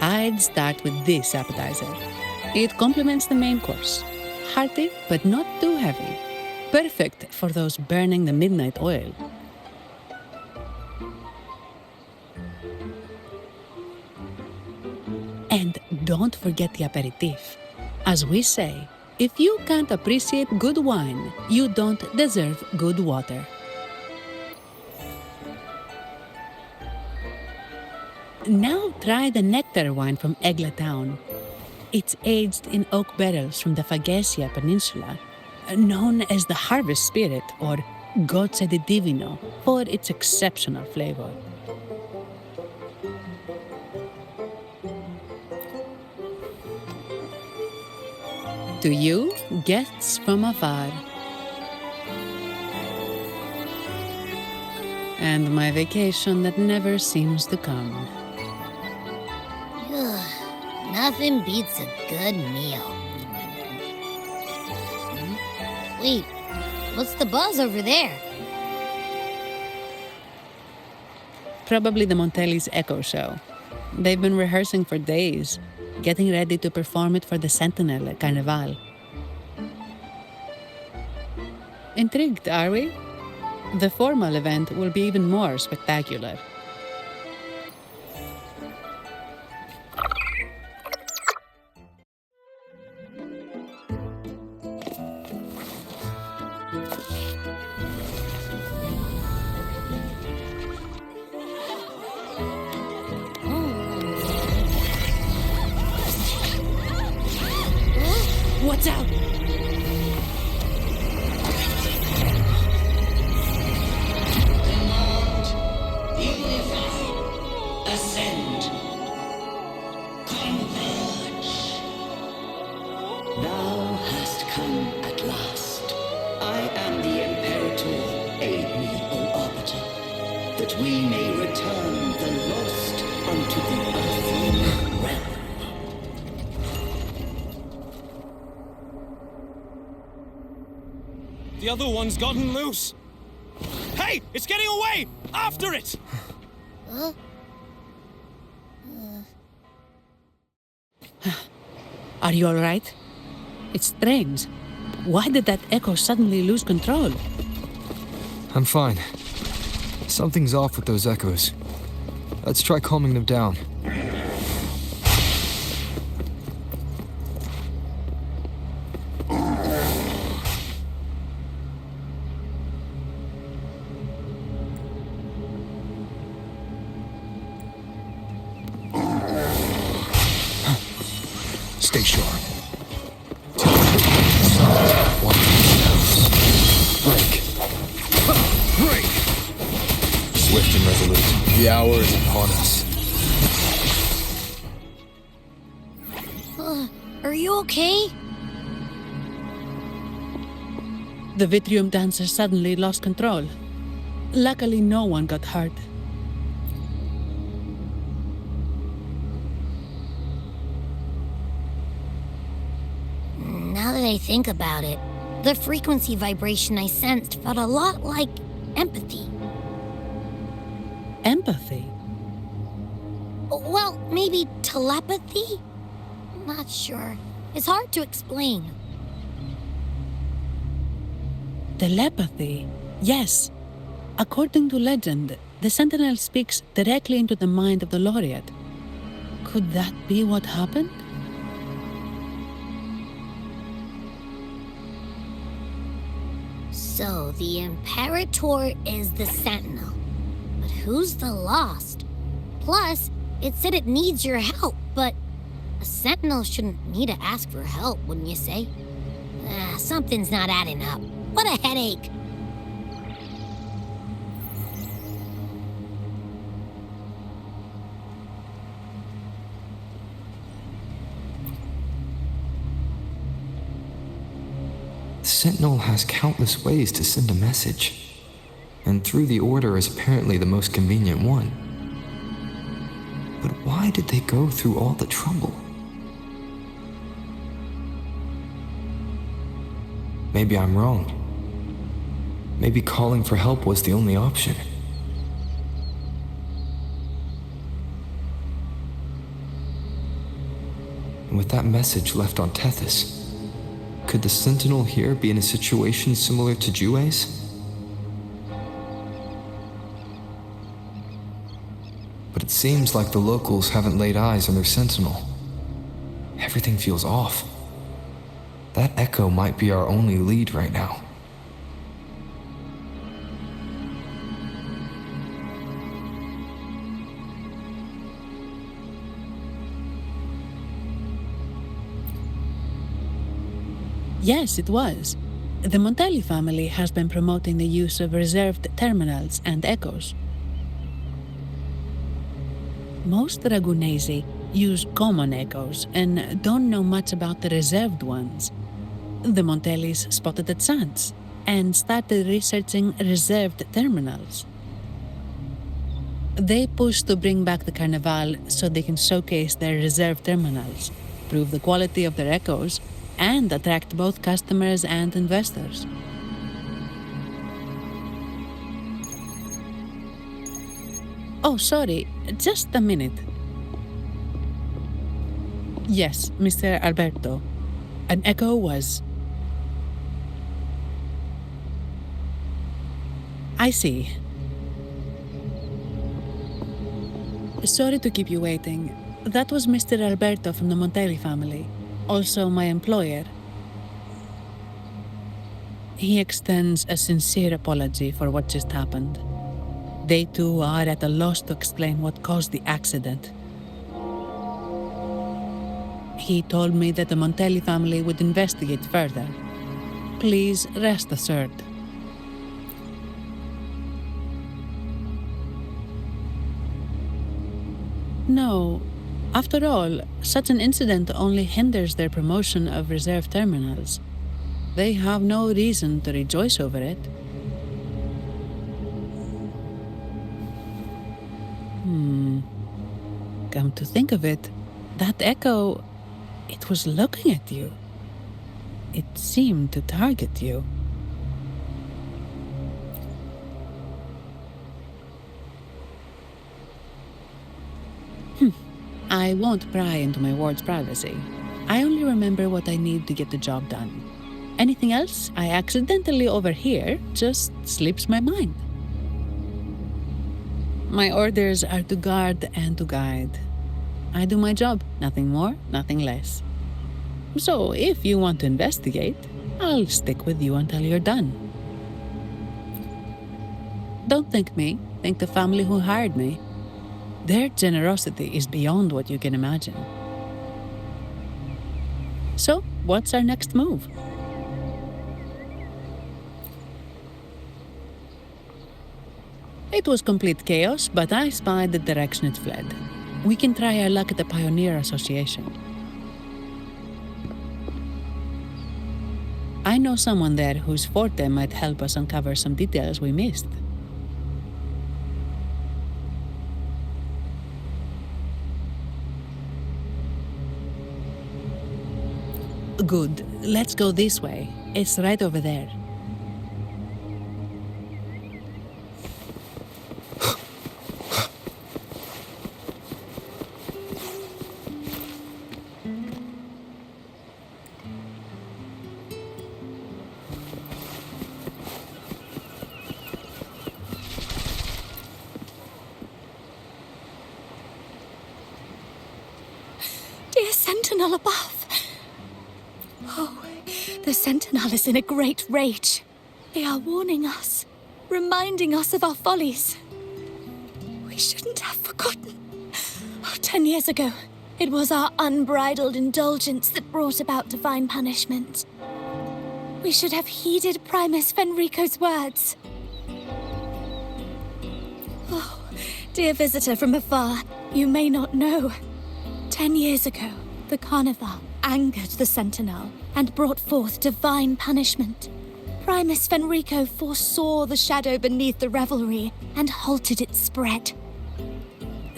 S15: I'd start with this appetizer. It complements the main course. Hearty, but not too heavy. Perfect for those burning the midnight oil. And don't forget the aperitif. As we say, if you can't appreciate good wine, you don't deserve good water. Now try the nectar wine from Egla Town. It's aged in oak barrels from the Faghesia Peninsula, known as the Harvest Spirit or Gozza di Divino for its exceptional flavor. To you, guests from afar. And my vacation that never seems to come.
S9: Nothing beats a good meal. Wait, what's the buzz over there?
S15: Probably the Montellis Echo Show. They've been rehearsing for days, getting ready to perform it for the Sentinel at Carnival. Intrigued, are we? The formal event will be even more spectacular.
S5: Watch out!
S17: Ascend. Converge. Thou hast come at last. I am the Imperator. Aid me, O Arbiter, that we may return the lost unto the earthly realm.
S6: The other one's gotten loose. Hey! It's getting away! After it!
S15: Are you all right? It's strange. Why did that echo suddenly lose control?
S3: I'm fine. Something's off with those echoes. Let's try calming them down.
S7: Stay sharp.
S3: Break.
S7: Break!
S3: Swift and resolute. The hour is upon us.
S9: Are you okay?
S15: The Vitrium dancer suddenly lost control. Luckily, no one got hurt.
S9: Now that I think about it, the frequency vibration I sensed felt a lot like empathy.
S15: Empathy?
S9: Well, maybe telepathy? Not sure. It's hard to explain.
S15: Telepathy? Yes. According to legend, the Sentinel speaks directly into the mind of the laureate. Could that be what happened?
S9: So, the Imperator is the Sentinel. But who's the Lost? Plus, it said it needs your help, but a Sentinel shouldn't need to ask for help, wouldn't you say? Something's not adding up. What a headache!
S3: The Sentinel has countless ways to send a message, and through the Order is apparently the most convenient one. But why did they go through all the trouble? Maybe I'm wrong. Maybe calling for help was the only option. And with that message left on Tethys, could the Sentinel here be in a situation similar to WUWA's? But it seems like the locals haven't laid eyes on their Sentinel. Everything feels off. That echo might be our only lead right now.
S15: Yes, it was. The Montellis family has been promoting the use of reserved terminals and echoes. Most Ragunnesi use common echoes and don't know much about the reserved ones. The Montellis spotted a chance and started researching reserved terminals. They pushed to bring back the Carnival so they can showcase their reserved terminals, prove the quality of their echoes, and attract both customers and investors. Oh, sorry, just a minute. Yes, Mr. Alberto. An echo was... I see. Sorry to keep you waiting. That was Mr. Alberto from the Montellis family, also my employer. He extends a sincere apology for what just happened. They too are at a loss to explain what caused the accident. He told me that the Montellis family would investigate further. Please rest assured. No. After all, such an incident only hinders their promotion of reserve terminals. They have no reason to rejoice over it. Come to think of it, that echo, it was looking at you. It seemed to target you. I won't pry into my ward's privacy. I only remember what I need to get the job done. Anything else I accidentally overhear just slips my mind. My orders are to guard and to guide. I do my job, nothing more, nothing less. So if you want to investigate, I'll stick with you until you're done. Don't thank me, thank the family who hired me. Their generosity is beyond what you can imagine. So, what's our next move? It was complete chaos, but I spied the direction it fled. We can try our luck at the Pioneer Association. I know someone there whose forte might help us uncover some details we missed. Good. Let's go this way. It's right over there.
S18: Dear Sentinel above. Oh, the Sentinel is in a great rage. They are warning us, reminding us of our follies. We shouldn't have forgotten. 10 years ago, it was our unbridled indulgence that brought about divine punishment. We should have heeded Primus Fenrico's words. Oh, dear visitor from afar, you may not know. 10 years ago, the Carnival angered the Sentinel and brought forth divine punishment. Primus Fenrico foresaw the shadow beneath the revelry and halted its spread.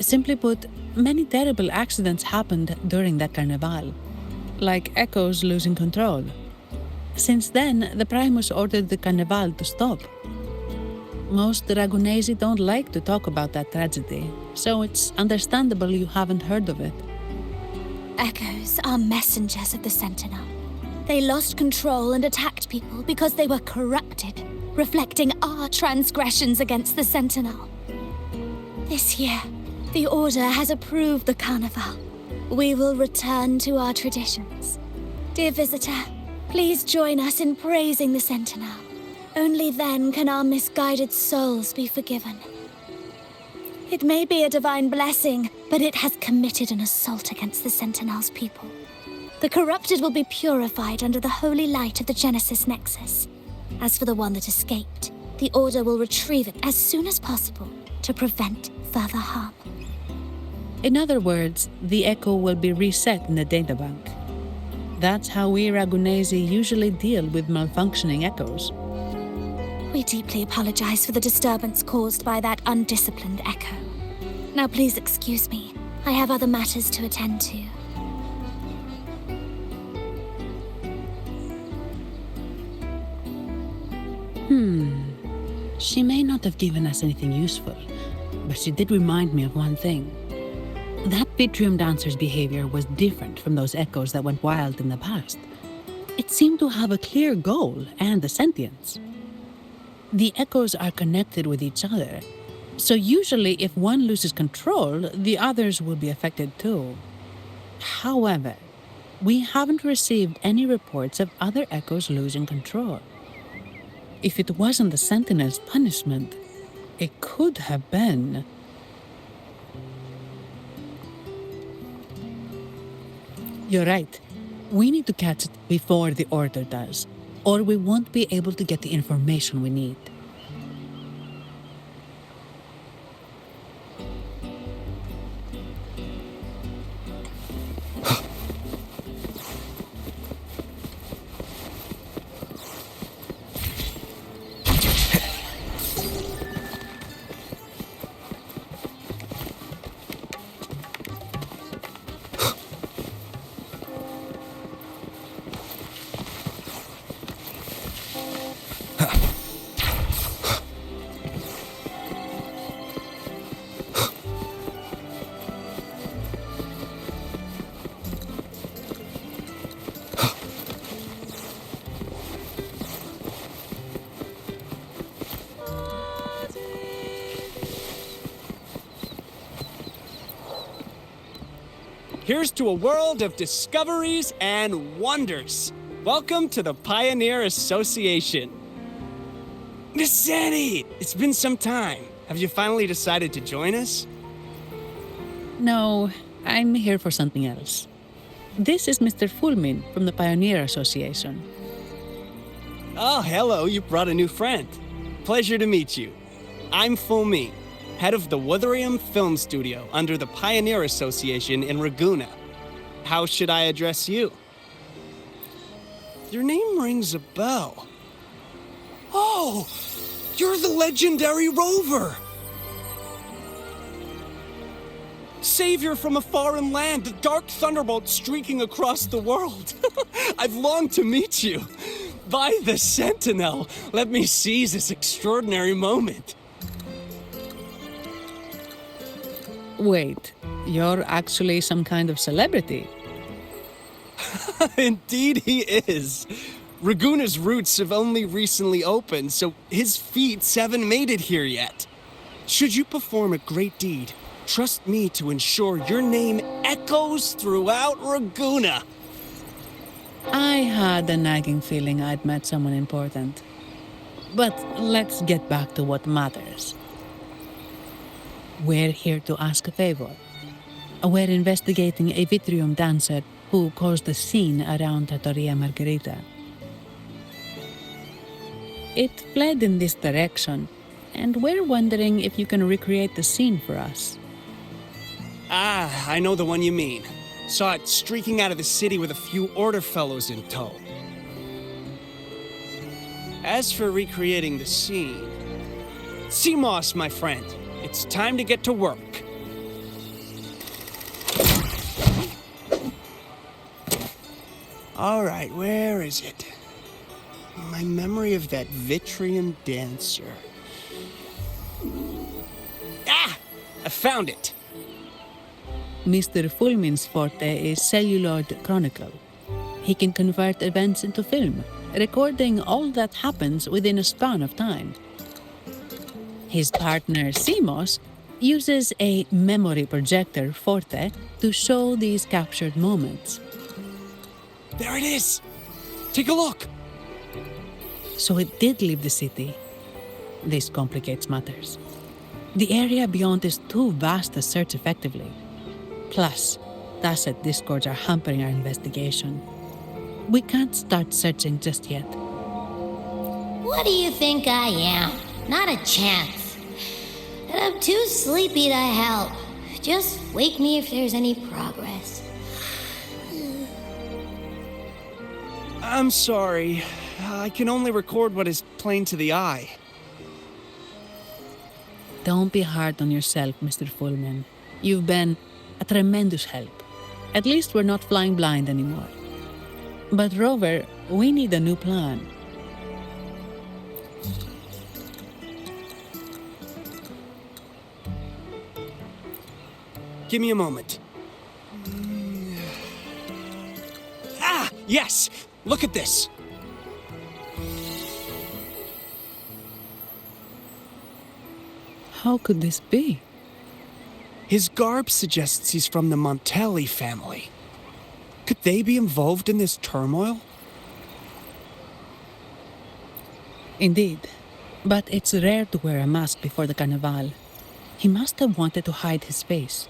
S15: Simply put, many terrible accidents happened during that Carnival, like Echoes losing control. Since then, the Primus ordered the Carnival to stop. Most Ragunesi don't like to talk about that tragedy, so it's understandable you haven't heard of it.
S18: Echoes are messengers of the Sentinel. They lost control and attacked people because they were corrupted, reflecting our transgressions against the Sentinel. This year, the Order has approved the Carnival. We will return to our traditions. Dear visitor, please join us in praising the Sentinel. Only then can our misguided souls be forgiven. It may be a divine blessing, but it has committed an assault against the Sentinel's people. The corrupted will be purified under the holy light of the Genesis Nexus. As for the one that escaped, the Order will retrieve it as soon as possible to prevent further harm.
S15: In other words, the Echo will be reset in the databank. That's how we Ragunesi usually deal with malfunctioning Echoes.
S18: We deeply apologize for the disturbance caused by that undisciplined Echo. Now please excuse me. I have other matters to attend to.
S15: She may not have given us anything useful, but she did remind me of one thing. That Vitrium Dancer's behavior was different from those Echoes that went wild in the past. It seemed to have a clear goal and a sentience. The Echoes are connected with each other, so usually if one loses control, the others will be affected too. However, we haven't received any reports of other Echoes losing control. If it wasn't the Sentinel's punishment, it could have been... You're right. We need to catch it before the Order does, or we won't be able to get the information we need.
S19: Here's to a world of discoveries and wonders. Welcome to the Pioneer Association. Miss Zani, it's been some time. Have you finally decided to join us?
S15: No, I'm here for something else. This is Mr. Fulmin from the Pioneer Association.
S19: Oh, hello, you brought a new friend. Pleasure to meet you. I'm Fulmin, head of the Wuthering Film Studio under the Pioneer Association in Ragunna. How should I address you? Your name rings a bell. Oh, you're the legendary Rover! Savior from a foreign land, the dark thunderbolt streaking across the world. I've longed to meet you. By the Sentinel, let me seize this extraordinary moment.
S15: Wait, you're actually some kind of celebrity?
S19: Indeed he is. Ragunna's roots have only recently opened, so his feats haven't made it here yet. Should you perform a great deed, trust me to ensure your name echoes throughout Ragunna.
S15: I had a nagging feeling I'd met someone important. But let's get back to what matters. We're here to ask a favor. We're investigating a Vitrium dancer who caused a scene around Trattoria Margherita. It fled in this direction, and we're wondering if you can recreate the scene for us.
S19: Ah, I know the one you mean. Saw it streaking out of the city with a few order fellows in tow. As for recreating the scene... CMOS, my friend, it's time to get to work. All right, where is it? My memory of that Vitrium dancer. Ah! I found it!
S15: Mr. Fulmin's forte is celluloid chronicle. He can convert events into film, recording all that happens within a span of time. His partner, CMOS, uses a memory projector forte to show these captured moments.
S19: There it is! Take a look!
S15: So it did leave the city. This complicates matters. The area beyond is too vast to search effectively. Plus, tacit discords are hampering our investigation. We can't start searching just yet.
S9: What do you think I am? Not a chance. And I'm too sleepy to help. Just wake me if there's any progress.
S19: I'm sorry. I can only record what is plain to the eye.
S15: Don't be hard on yourself, Mr. Fulmin. You've been a tremendous help. At least we're not flying blind anymore. But Rover, we need a new plan.
S19: Give me a moment. Ah, yes! Look at this!
S15: How could this be?
S19: His garb suggests he's from the Montellis family. Could they be involved in this turmoil?
S15: Indeed. But it's rare to wear a mask before the Carnival. He must have wanted to hide his face.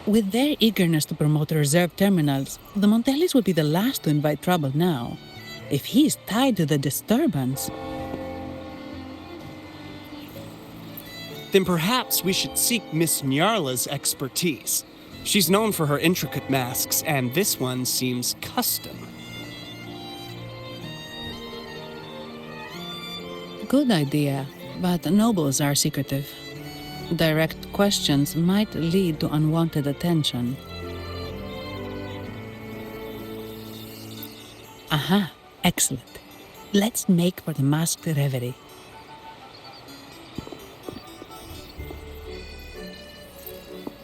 S15: With their eagerness to promote reserve terminals, the Montellis would be the last to invite trouble now. If he's tied to the disturbance...
S19: Then perhaps we should seek Miss Nyarla's expertise. She's known for her intricate masks, and this one seems custom.
S15: Good idea, but nobles are secretive. Direct questions might lead to unwanted attention. Aha, excellent. Let's make for the masked reverie.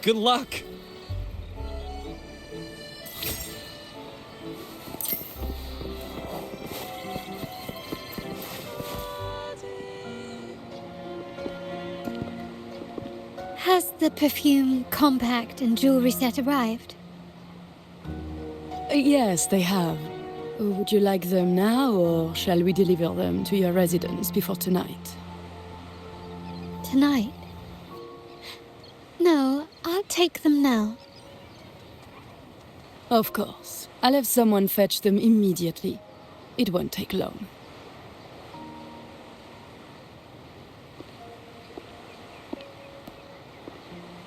S19: Good luck!
S4: Has the perfume, compact, and jewelry set arrived?
S15: Yes, they have. Would you like them now, or shall we deliver them to your residence before tonight?
S4: Tonight? No, I'll take them now.
S15: Of course. I'll have someone fetch them immediately. It won't take long.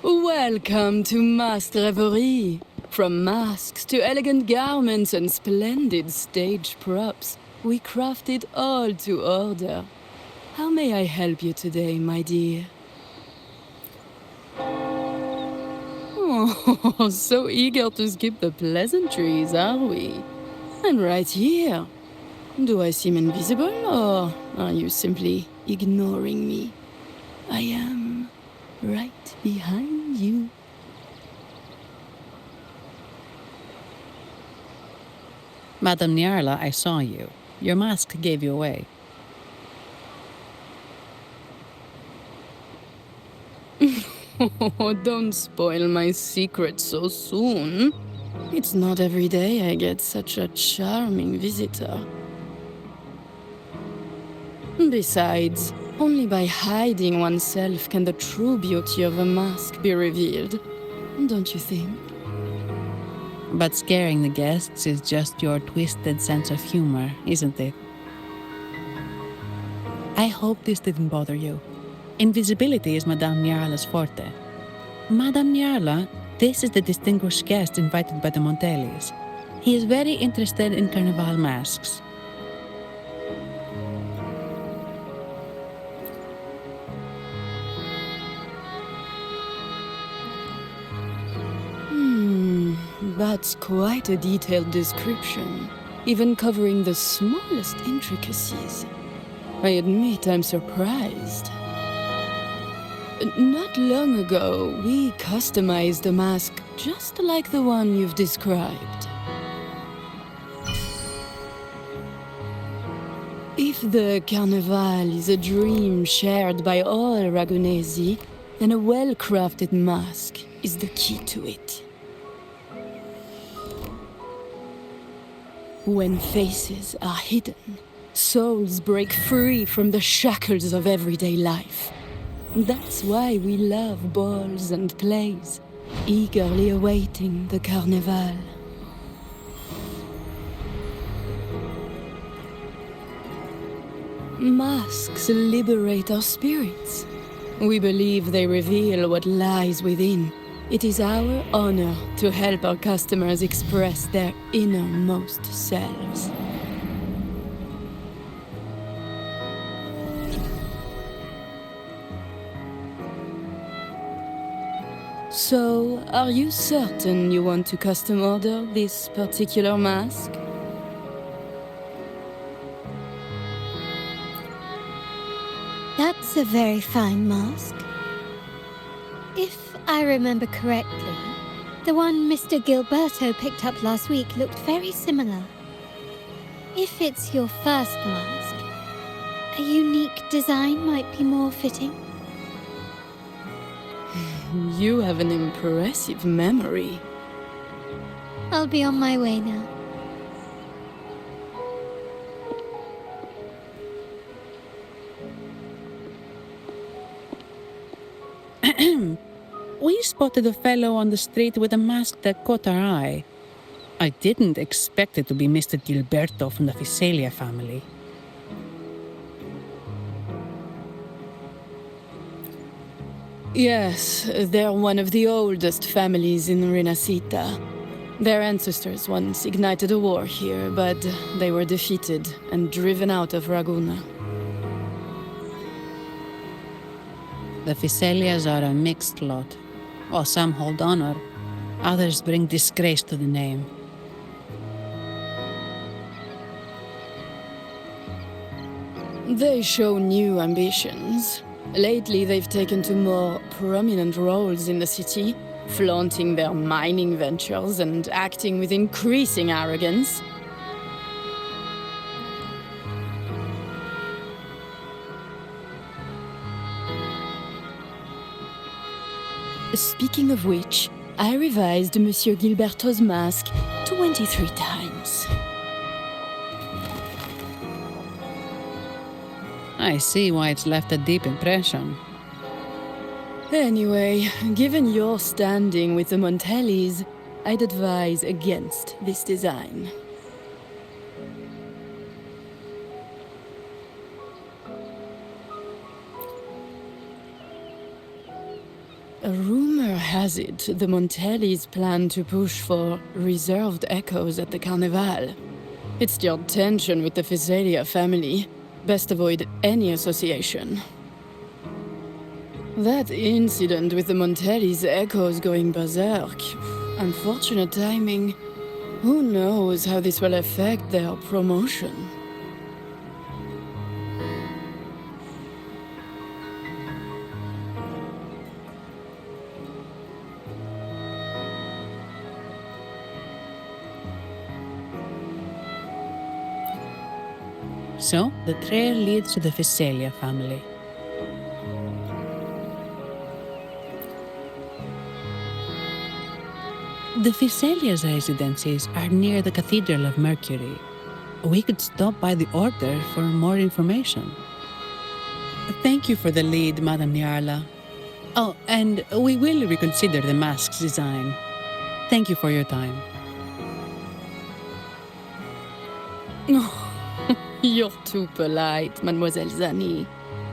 S15: Welcome to Masked Reverie. From masks to elegant garments and splendid stage props, we craft it all to order. How may I help you today, my dear? Oh, so eager to skip the pleasantries, are we? I'm right here. Do I seem invisible, or are you simply ignoring me? I am right behind you. Madame Nyarla, I saw you. Your mask gave you away. Oh, don't spoil my secret so soon. It's not every day I get such a charming visitor. Besides, only by hiding oneself can the true beauty of a mask be revealed. Don't you think? But scaring the guests is just your twisted sense of humor, isn't it? I hope this didn't bother you. Invisibility is Madame Nyarla's forte. Madame Nyarla, this is the distinguished guest invited by the Montellis. He is very interested in carnival masks. That's quite a detailed description, even covering the smallest intricacies. I admit I'm surprised. Not long ago, we customized a mask just like the one you've described. If the Carnival is a dream shared by all Ragunesi, then a well-crafted mask is the key to it. When faces are hidden, souls break free from the shackles of everyday life. That's why we love balls and plays, eagerly awaiting the Carnival. Masks liberate our spirits. We believe they reveal what lies within. It is our honor to help our customers express their innermost selves. So, are you certain you want to custom order this particular mask?
S4: That's a very fine mask. If I remember correctly, the one Mr. Gilberto picked up last week looked very similar. If it's your first mask, a unique design might be more fitting.
S15: You have an impressive memory.
S4: I'll be on my way now.
S15: We spotted a fellow on the street with a mask that caught our eye. I didn't expect it to be Mr. Gilberto from the Physalia family. Yes, they're one of the oldest families in Rinascita. Their ancestors once ignited a war here, but they were defeated and driven out of Ragunna. The Physalias are a mixed lot. While some hold honor, others bring disgrace to the name. They show new ambitions. Lately, they've taken to more prominent roles in the city, flaunting their mining ventures and acting with increasing arrogance.
S20: Speaking of which, I revised Monsieur Gilberto's mask 23 times.
S15: I see why it's left a deep impression.
S20: Anyway, given your standing with the Montellis, I'd advise against this design. A rumor has it the Montellis plan to push for reserved echoes at the Carnival. It stirred tension with the Physalia family. Best avoid any association. That incident with the Montellis' echoes going berserk. Unfortunate timing. Who knows how this will affect their promotion?
S15: So, the trail leads to the Physalia family. The Physalia's residences are near the Cathedral of Mercury. We could stop by the Order for more information. Thank you for the lead, Madame Nyarla. Oh, and we will reconsider the mask's design. Thank you for your time.
S20: You're too polite, Mademoiselle Zani.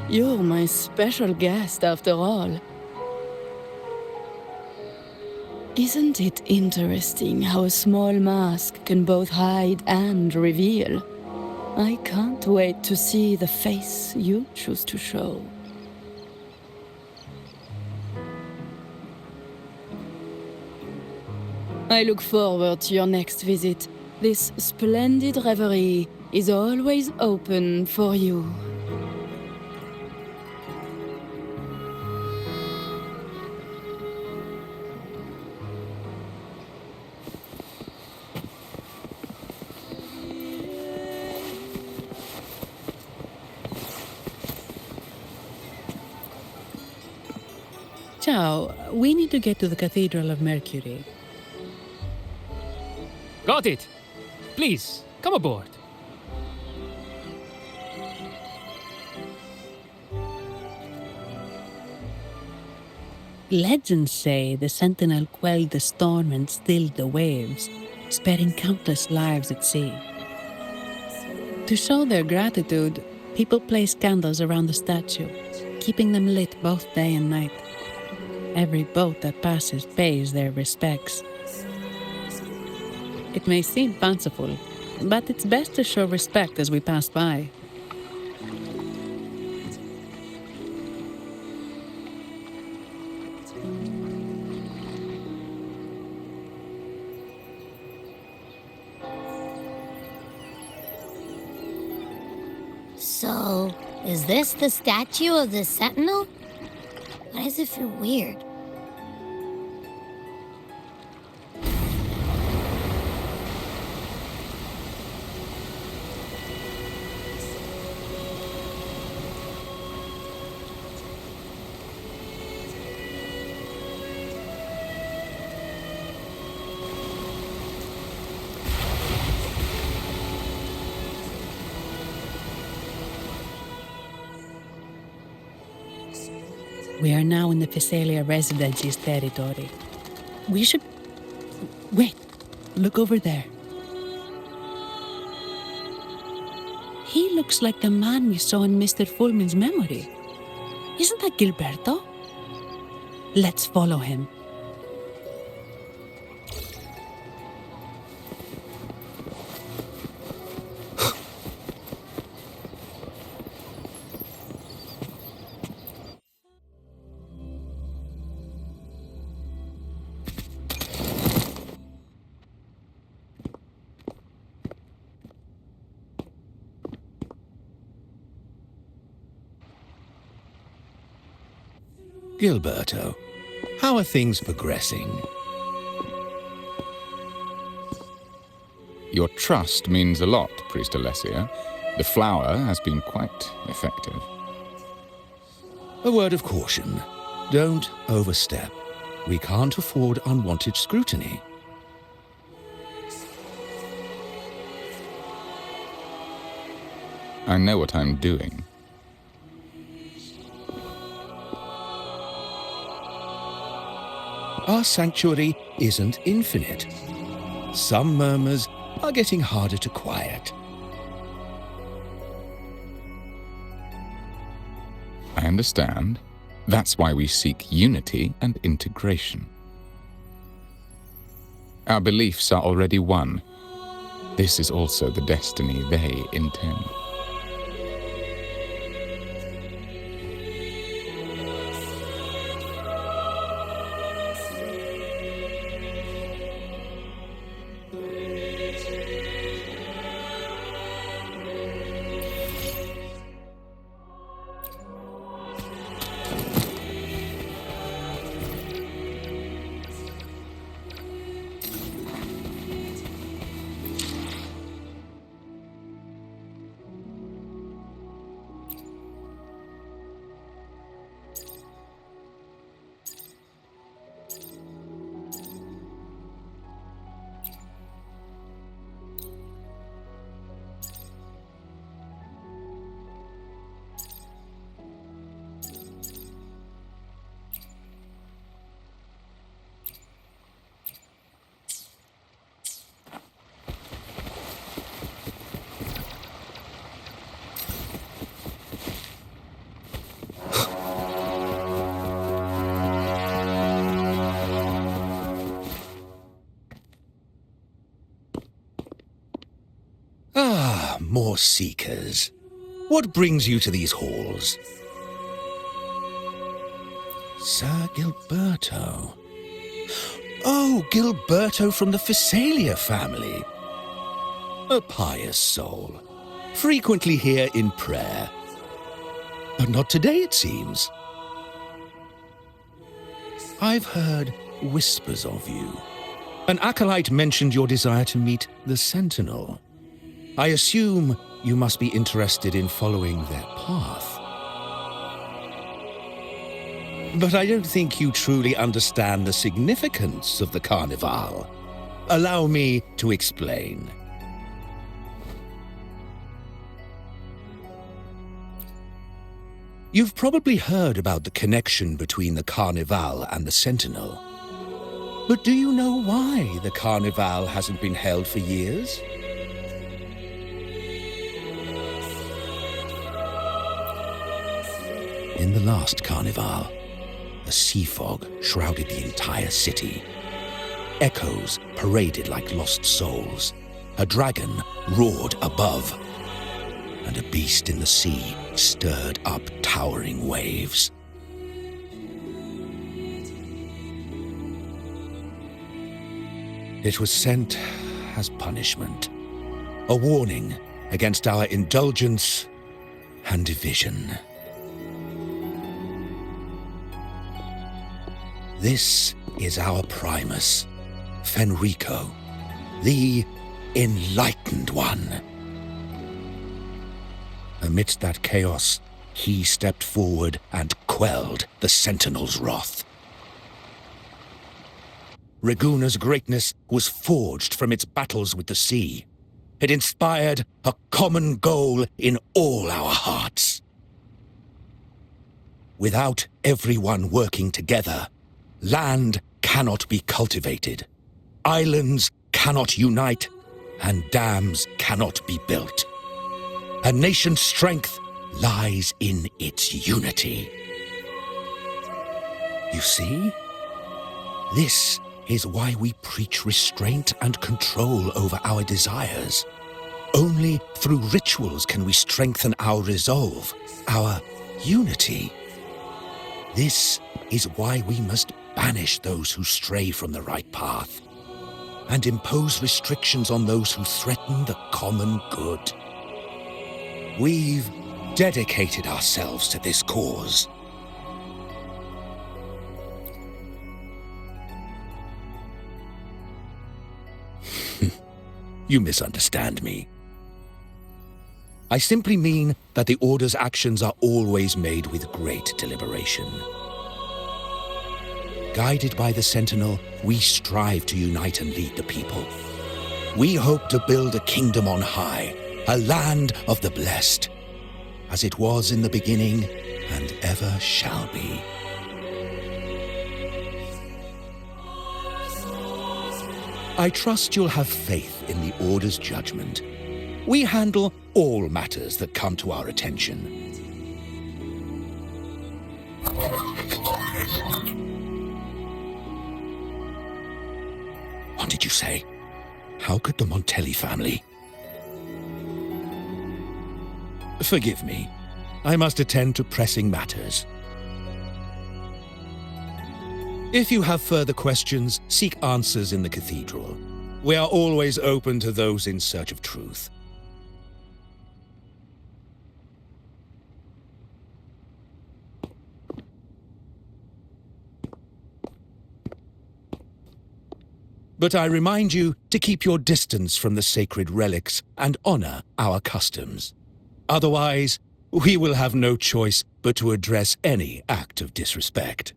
S20: You're my special guest, after all. Isn't it interesting how a small mask can both hide and reveal? I can't wait to see the face you choose to show. I look forward to your next visit. This splendid reverie is always open for you.
S15: Ciao, we need to get to the Cathedral of Mercury.
S6: Got it! Please, come aboard.
S15: Legends say the Sentinel quelled the storm and stilled the waves, sparing countless lives at sea. To show their gratitude, people place candles around the statue, keeping them lit both day and night. Every boat that passes pays their respects. It may seem fanciful, but it's best to show respect as we pass by.
S9: So, is this the statue of the Sentinel? Why does it feel weird?
S15: We are now in the Physalia Residency's territory. We should... Wait, look over there. He looks like the man we saw in Mr. Fulmin's memory. Isn't that Gilberto? Let's follow him.
S21: Gilberto, how are things progressing?
S22: Your trust means a lot, Priest Alessia. The flower has been quite effective.
S21: A word of caution. Don't overstep. We can't afford unwanted scrutiny.
S22: I know what I'm doing.
S21: Our sanctuary isn't infinite. Some murmurs are getting harder to quiet.
S22: I understand. That's why we seek unity and integration. Our beliefs are already one. This is also the destiny they intend.
S21: More seekers. What brings you to these halls? Sir Gilberto. Oh, Gilberto from the Phasalia family. A pious soul. Frequently here in prayer. But not today, it seems. I've heard whispers of you. An acolyte mentioned your desire to meet the Sentinel. I assume you must be interested in following their path. But I don't think you truly understand the significance of the Carnival. Allow me to explain. You've probably heard about the connection between the Carnival and the Sentinel. But do you know why the Carnival hasn't been held for years? In the last Carnival, a sea fog shrouded the entire city. Echoes paraded like lost souls. A dragon roared above. And a beast in the sea stirred up towering waves. It was sent as punishment. A warning against our indulgence and division. This is our Primus, Fenrico, the Enlightened One. Amidst that chaos, he stepped forward and quelled the Sentinel's wrath. Ragunna's greatness was forged from its battles with the sea. It inspired a common goal in all our hearts. Without everyone working together, land cannot be cultivated, islands cannot unite, and dams cannot be built. A nation's strength lies in its unity. You see? This is why we preach restraint and control over our desires. Only through rituals can we strengthen our resolve, our unity. This is why we must banish those who stray from the right path, and impose restrictions on those who threaten the common good. We've dedicated ourselves to this cause. You misunderstand me. I simply mean that the Order's actions are always made with great deliberation. Guided by the Sentinel, we strive to unite and lead the people. We hope to build a kingdom on high, a land of the blessed, as it was in the beginning and ever shall be. I trust you'll have faith in the Order's judgment. We handle all matters that come to our attention. What did you say? How could the Montellis family? Forgive me. I must attend to pressing matters. If you have further questions, seek answers in the cathedral. We are always open to those in search of truth. But I remind you to keep your distance from the sacred relics and honor our customs. Otherwise, we will have no choice but to address any act of disrespect.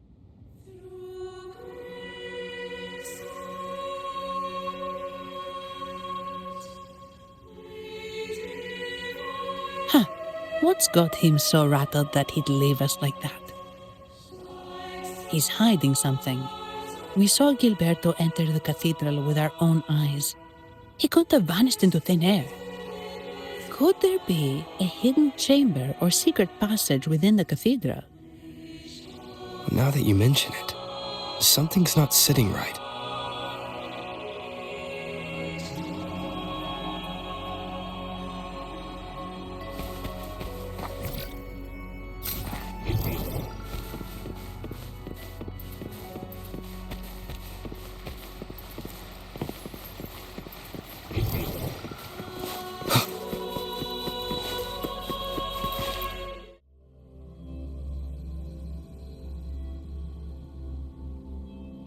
S15: What's got him so rattled that he'd leave us like that? He's hiding something. We saw Gilberto enter the cathedral with our own eyes. He couldn't have vanished into thin air. Could there be a hidden chamber or secret passage within the cathedral?
S19: Now that you mention it, something's not sitting right.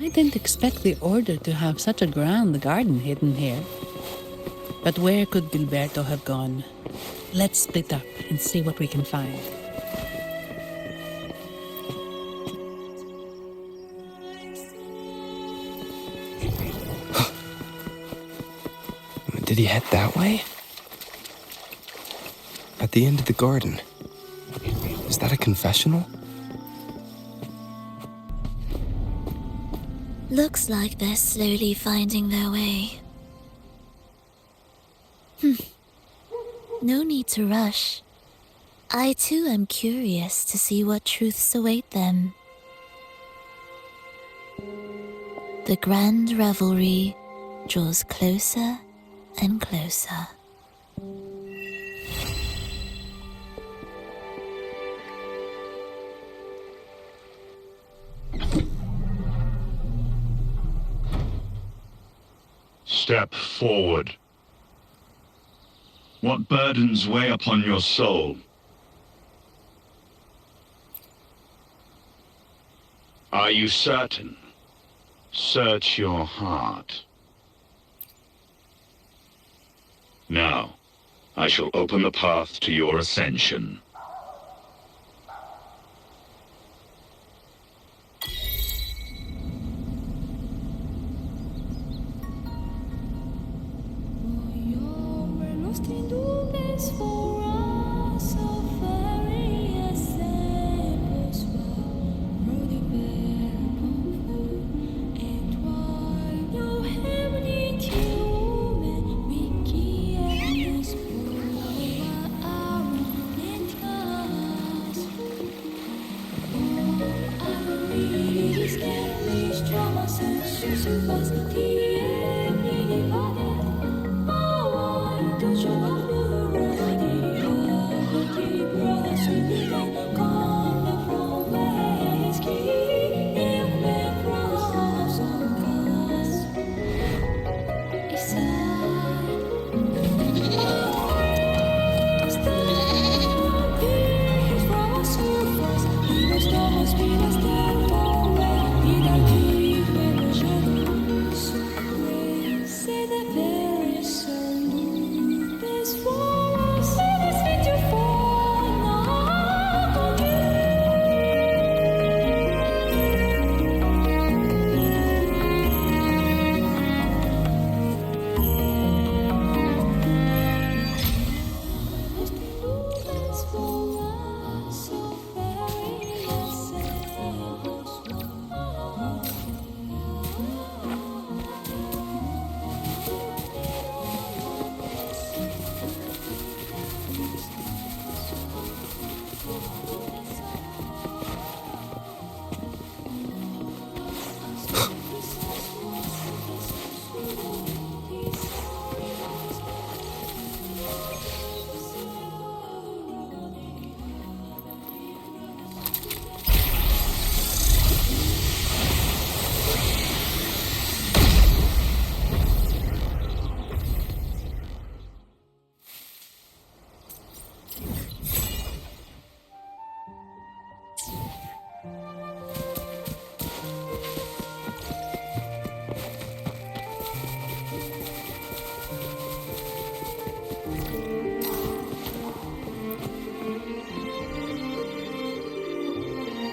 S15: I didn't expect the Order to have such a grand garden hidden here. But where could Gilberto have gone? Let's split up and see what we can find.
S19: Did he head that way? At the end of the garden. Is that a confessional?
S18: Looks like they're slowly finding their way. No need to rush. I too am curious to see what truths await them. The grand revelry draws closer and closer.
S1: Step forward. What burdens weigh upon your soul? Are you certain? Search your heart. Now, I shall open the path to your ascension.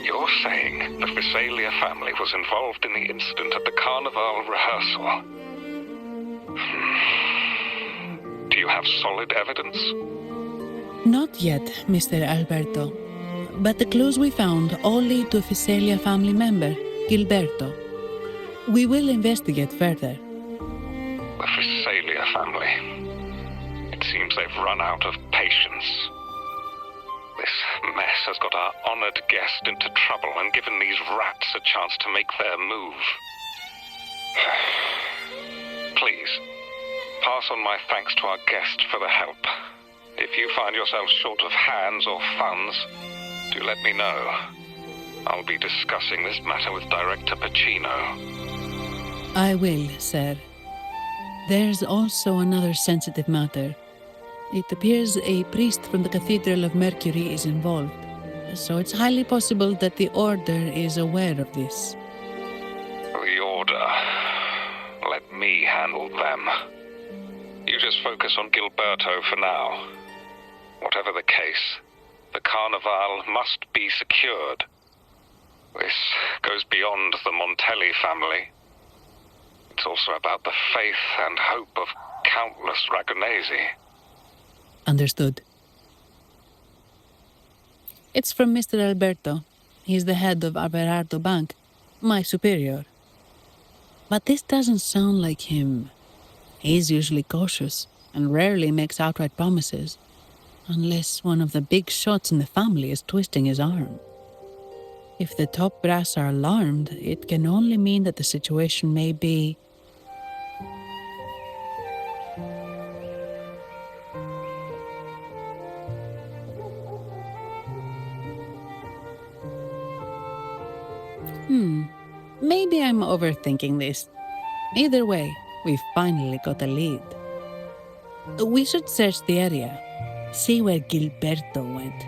S2: You're saying the Physalia family was involved in the incident at the Carnival rehearsal? Do you have solid evidence?
S15: Not yet, Mr. Alberto. But the clues we found all lead to a Physalia family member, Gilberto. We will investigate further.
S2: The Physalia family. It seems they've run out of patience. This mess has got our honored guest into trouble and given these rats a chance to make their move. Please, pass on my thanks to our guest for the help. If you find yourself short of hands or funds, do let me know. I'll be discussing this matter with Director Pacino.
S15: I will, sir. There's also another sensitive matter. It appears a priest from the Cathedral of Mercury is involved, so it's highly possible that the Order is aware of this.
S2: The Order. Let me handle them. You just focus on Gilberto for now. Whatever the case, the Carnival must be secured. This goes beyond the Montellis family. It's also about the faith and hope of countless Ragunnesi.
S15: Understood. It's from Mr. Alberto. He's the head of Averardo Bank, my superior. But this doesn't sound like him. He's usually cautious and rarely makes outright promises, unless one of the big shots in the family is twisting his arm. If the top brass are alarmed, it can only mean that the situation may be... Maybe I'm overthinking this. Either way, we've finally got a lead. We should search the area, see where Gilberto went.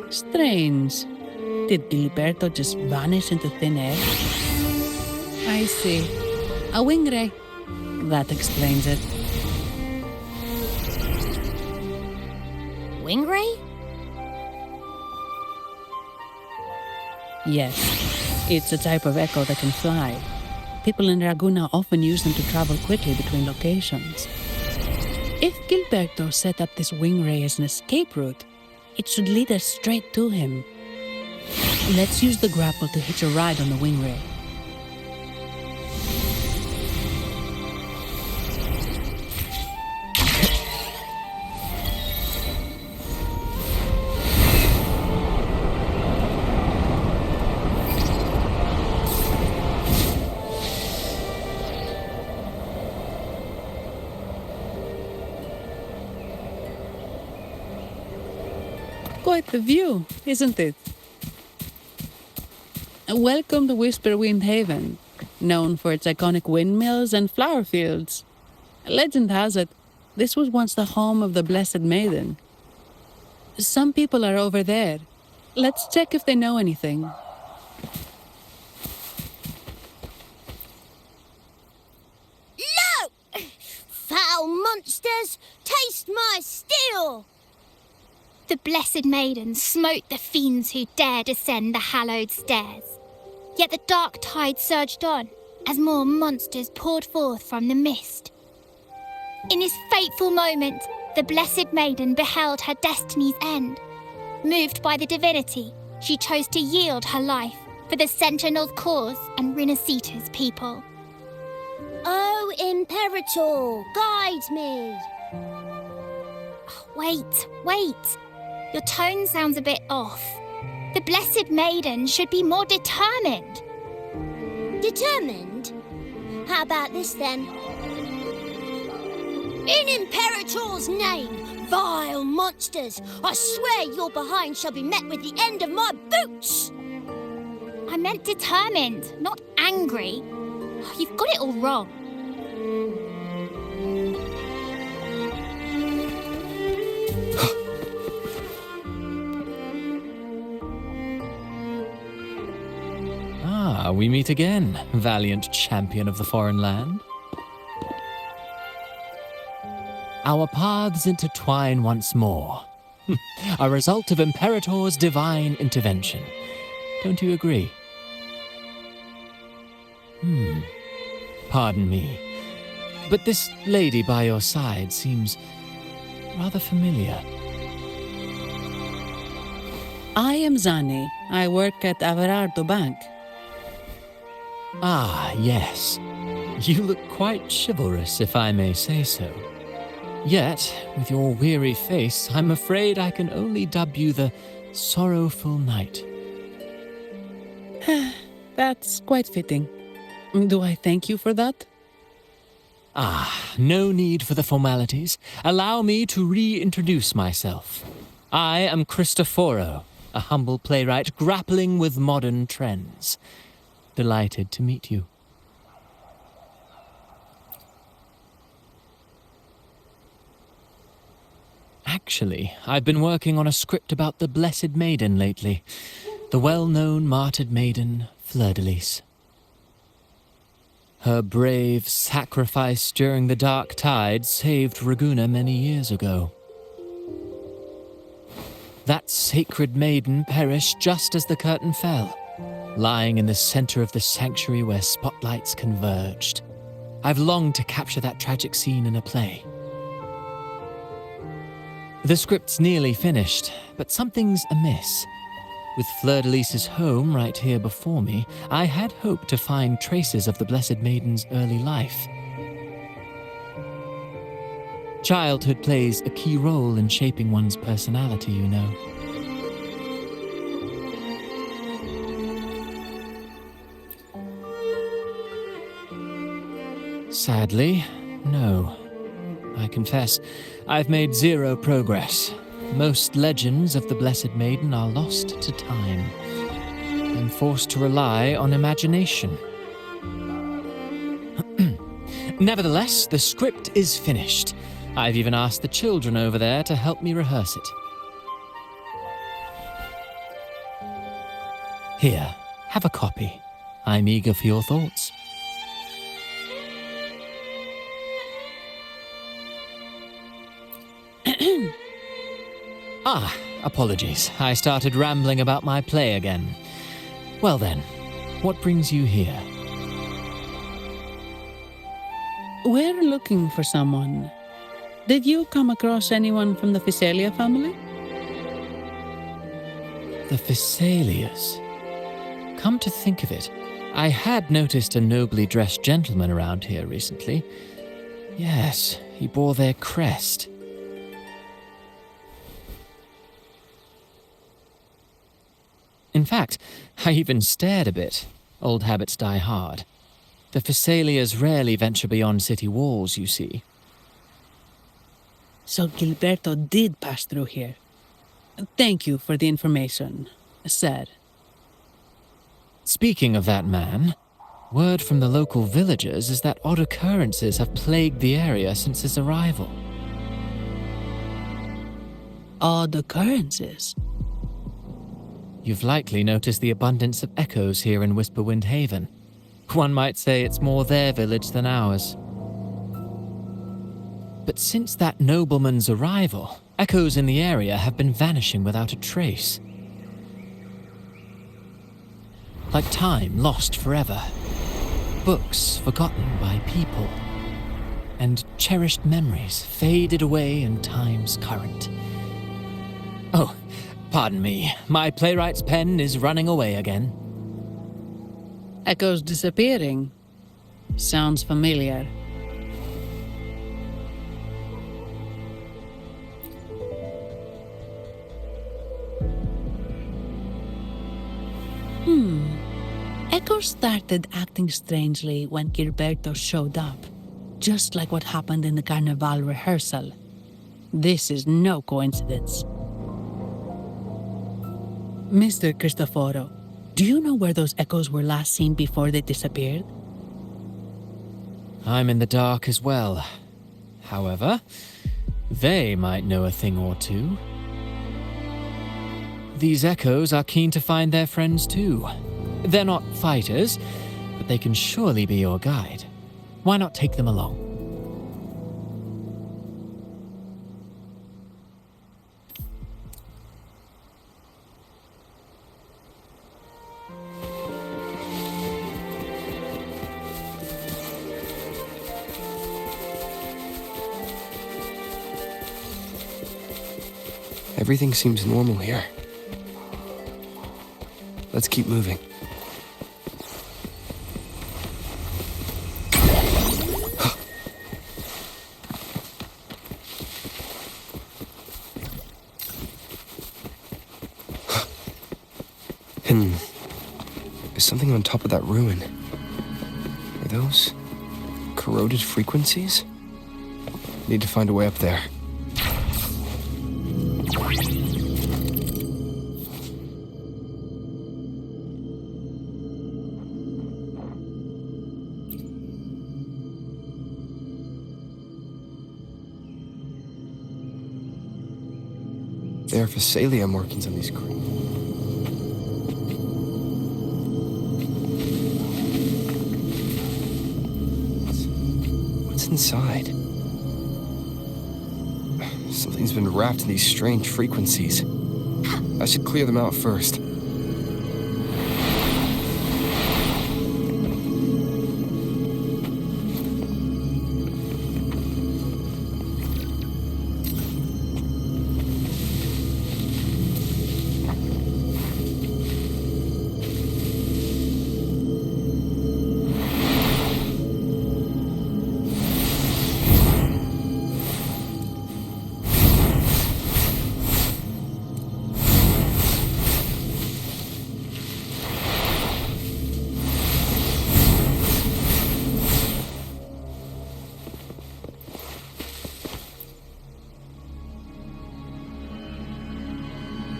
S15: Strange. Did Gilberto just vanish into thin air? I see. A wing ray. That explains it.
S9: Wing ray?
S15: Yes. It's a type of echo that can fly. People in Ragunna often use them to travel quickly between locations. If Gilberto set up this wing ray as an escape route, it should lead us straight to him. Let's use the grapple to hitch a ride on the wing ray. Quite the view, isn't it? Welcome to Whisperwind Haven, known for its iconic windmills and flower fields. Legend has it, this was once the home of the Blessed Maiden. Some people are over there. Let's check if they know anything.
S9: No! Foul monsters, taste my steel!
S18: The Blessed Maiden smote the fiends who dared ascend the hallowed stairs. Yet the dark tide surged on as more monsters poured forth from the mist. In this fateful moment, the Blessed Maiden beheld her destiny's end. Moved by the divinity, she chose to yield her life for the Sentinel's cause and Rinascita's people.
S9: Oh, Imperator, guide me!
S18: Wait. Your tone sounds a bit off. The Blessed Maiden should be more determined.
S9: Determined? How about this then? In Imperator's name, vile monsters, I swear your behind shall be met with the end of my boots!
S18: I meant determined, not angry. You've got it all wrong.
S10: we meet again, valiant champion of the foreign land. Our paths intertwine once more. A result of Imperator's divine intervention. Don't you agree? Pardon me, but this lady by your side seems rather familiar.
S15: I am Zani. I work at Averardo Bank.
S10: Ah, yes. You look quite chivalrous, if I may say so. Yet, with your weary face, I'm afraid I can only dub you the Sorrowful Knight.
S15: That's quite fitting. Do I thank you for that?
S10: Ah, no need for the formalities. Allow me to reintroduce myself. I am Cristoforo, a humble playwright grappling with modern trends. Delighted to meet you. Actually, I've been working on a script about the Blessed Maiden lately. The well-known martyred maiden, Fleur-de-Lis. Her brave sacrifice during the Dark Tide saved Ragunna many years ago. That sacred maiden perished just as the curtain fell, lying in the center of the sanctuary where spotlights converged. I've longed to capture that tragic scene in a play. The script's nearly finished, but something's amiss. With Fleur-de-Lis's home right here before me, I had hoped to find traces of the Blessed Maiden's early life. Childhood plays a key role in shaping one's personality, you know. Sadly, no. I confess, I've made zero progress. Most legends of the Blessed Maiden are lost to time. I'm forced to rely on imagination. Nevertheless, the script is finished. I've even asked the children over there to help me rehearse it. Here, have a copy. I'm eager for your thoughts. Ah, apologies. I started rambling about my play again. Well then, what brings you here?
S15: We're looking for someone. Did you come across anyone from the Physalia family?
S10: The Physalias. Come to think of it, I had noticed a nobly dressed gentleman around here recently. Yes, he bore their crest. In fact, I even stared a bit. Old habits die hard. The Physalias rarely venture beyond city walls, you see.
S15: So Gilberto did pass through here. Thank you for the information, sir.
S10: Speaking of that man, word from the local villagers is that odd occurrences have plagued the area since his arrival.
S15: Odd occurrences?
S10: You've likely noticed the abundance of echoes here in Whisperwind Haven. One might say it's more their village than ours. But since that nobleman's arrival, echoes in the area have been vanishing without a trace. Like time lost forever. Books forgotten by people. And cherished memories faded away in time's current. Oh, pardon me. My playwright's pen is running away again.
S15: Echoes disappearing. Sounds familiar. Echoes started acting strangely when Gilberto showed up, just like what happened in the Carnival rehearsal. This is no coincidence. Mr. Cristoforo, do you know where those echoes were last seen before they disappeared?
S10: I'm in the dark as well. However, they might know a thing or two. These echoes are keen to find their friends too. They're not fighters, but they can surely be your guide. Why not take them along?
S19: Everything seems normal here. Let's keep moving. There's something on top of that ruin. Are those corroded frequencies? Need to find a way up there. There are Physalia markings on these crates. What's inside? Something's been wrapped in these strange frequencies. I should clear them out first.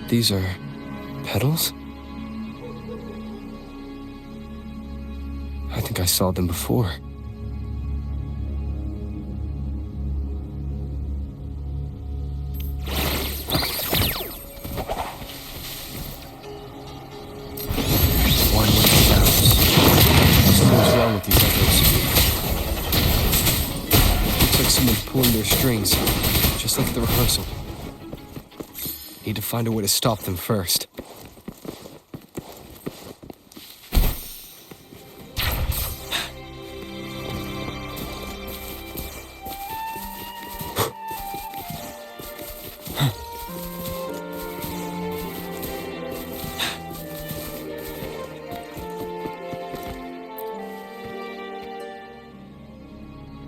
S19: These are petals? I think I saw them before. One with the sounds. Something's wrong with these echoes. Looks like someone's pulling their strings, just like at the rehearsal. Need to find a way to stop them first.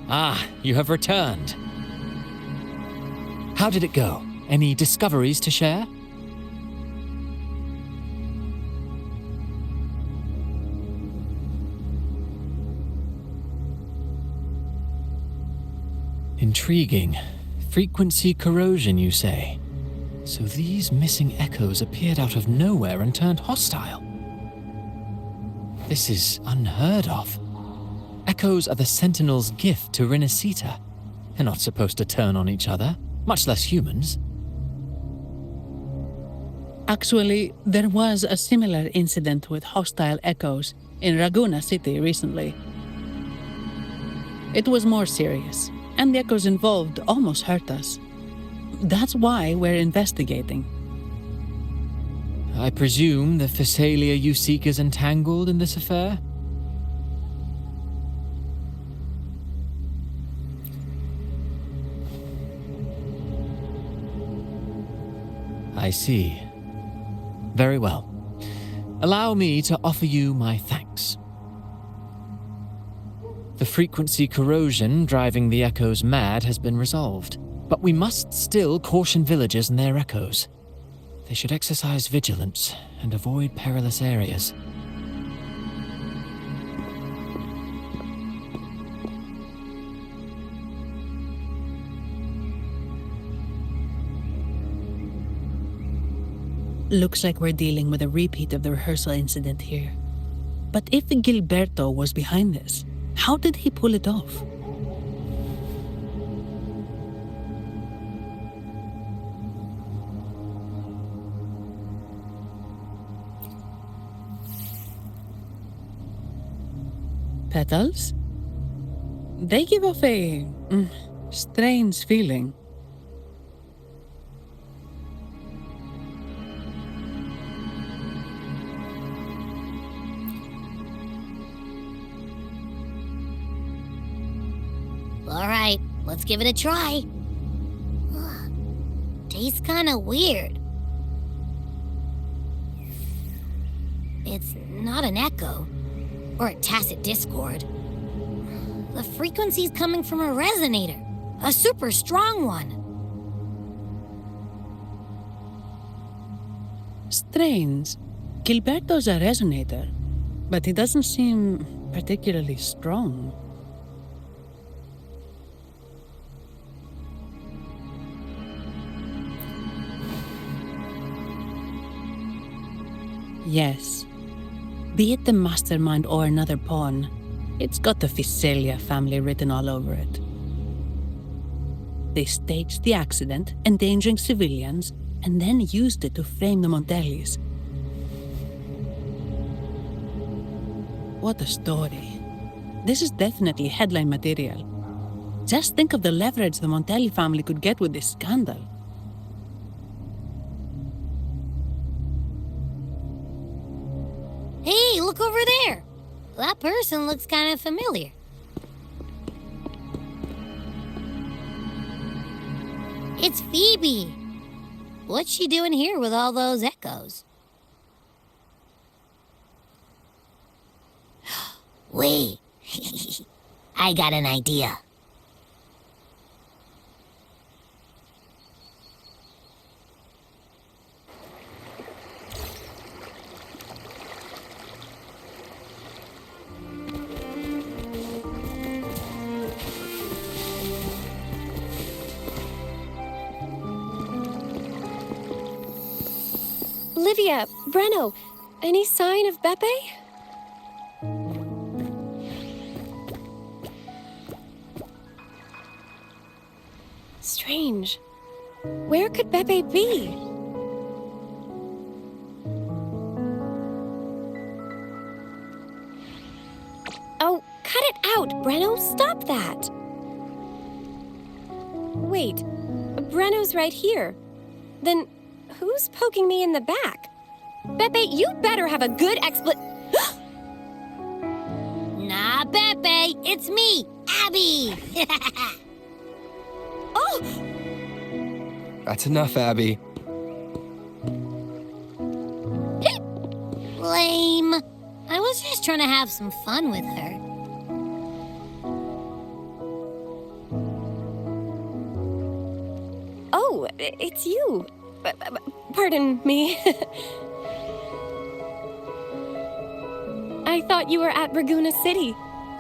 S10: Ah, you have returned. How did it go? Any discoveries to share? Intriguing. Frequency corrosion, you say? So these missing echoes appeared out of nowhere and turned hostile. This is unheard of. Echoes are the Sentinel's gift to Rinascita. They're not supposed to turn on each other, much less humans.
S15: Actually, there was a similar incident with hostile echoes in Ragunna city recently. It was more serious, and the echoes involved almost hurt us. That's why we're investigating.
S10: I presume the Physalia you seek is entangled in this affair? I see. Very well. Allow me to offer you my thanks. The frequency corrosion driving the echoes mad has been resolved, but we must still caution villagers and their echoes. They should exercise vigilance and avoid perilous areas.
S15: Looks like we're dealing with a repeat of the rehearsal incident here. But if Gilberto was behind this, how did he pull it off? Petals? They give off a strange feeling.
S9: All right, let's give it a try. Tastes kind of weird. It's not an echo or a tacit discord. The frequency's coming from a resonator, a super strong one.
S15: Strange. Gilberto's a resonator, but he doesn't seem particularly strong. Yes. Be it the mastermind or another pawn, it's got the Physalia family written all over it. They staged the accident, endangering civilians, and then used it to frame the Montellis. What a story. This is definitely headline material. Just think of the leverage the Montelli family could get with this scandal.
S9: Hey, look over there! That person looks kind of familiar. It's Phoebe! What's she doing here with all those echoes? Wait, I got an idea.
S14: Olivia, Breno, any sign of Beppe? Strange. Where could Beppe be? Oh, cut it out, Breno! Stop that! Wait, Breno's right here. Then who's poking me in the back? Beppe, you better have a good
S9: Nah, Beppe, it's me, Abby!
S14: Oh!
S3: That's enough, Abby.
S9: Lame. I was just trying to have some fun with her.
S14: Oh, it's you. Pardon me. I thought you were at Ragunna City.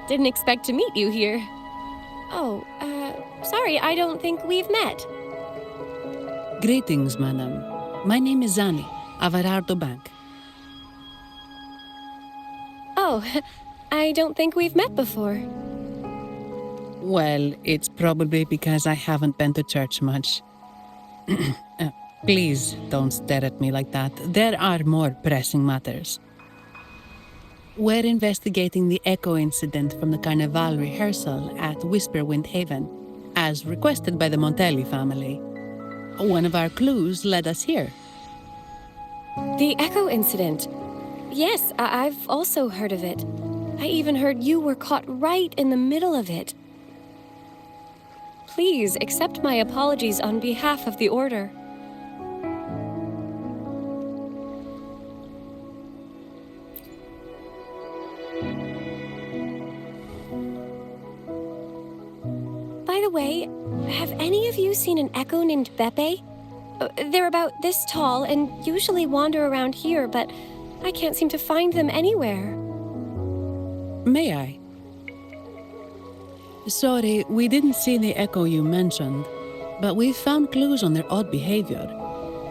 S14: Didn't expect to meet you here. Oh, sorry, I don't think we've met.
S15: Greetings, madam. My name is Zani, of Arardo Bank.
S14: Oh, I don't think we've met before.
S15: Well, it's probably because I haven't been to church much. Please don't stare at me like that. There are more pressing matters. We're investigating the echo incident from the Carnival rehearsal at Whisperwind Haven, as requested by the Montelli family. One of our clues led us here.
S14: The echo incident. Yes, I've also heard of it. I even heard you were caught right in the middle of it. Please accept my apologies on behalf of the Order. By the way, have any of you seen an echo named Beppe? They're about this tall and usually wander around here, but I can't seem to find them anywhere.
S15: May I? Sorry, we didn't see the echo you mentioned, but we found clues on their odd behavior.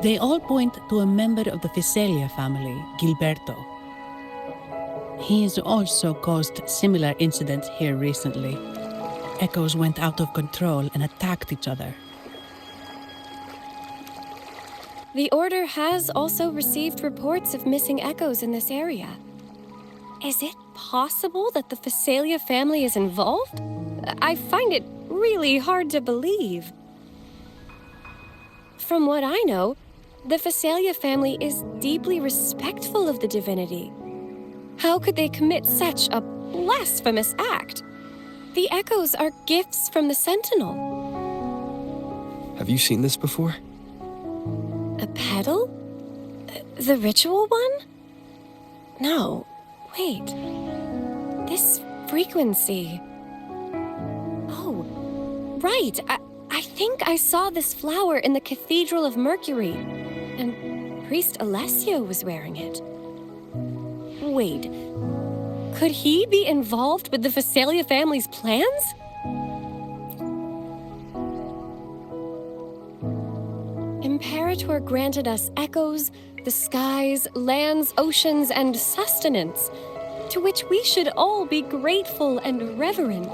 S15: They all point to a member of the Physalia family, Gilberto. He's also caused similar incidents here recently. Echoes went out of control and attacked each other.
S14: The Order has also received reports of missing echoes in this area. Is it possible that the Phasalia family is involved? I find it really hard to believe. From what I know, the Phasalia family is deeply respectful of the divinity. How could they commit such a blasphemous act? The echoes are gifts from the Sentinel.
S3: Have you seen this before?
S14: A petal? The ritual one? No, wait. This frequency. Oh, right. I think I saw this flower in the Cathedral of Mercury, and Priest Alessio was wearing it. Wait, could he be involved with the Phasalia family's plans? Imperator granted us echoes, the skies, lands, oceans, and sustenance, to which we should all be grateful and reverent.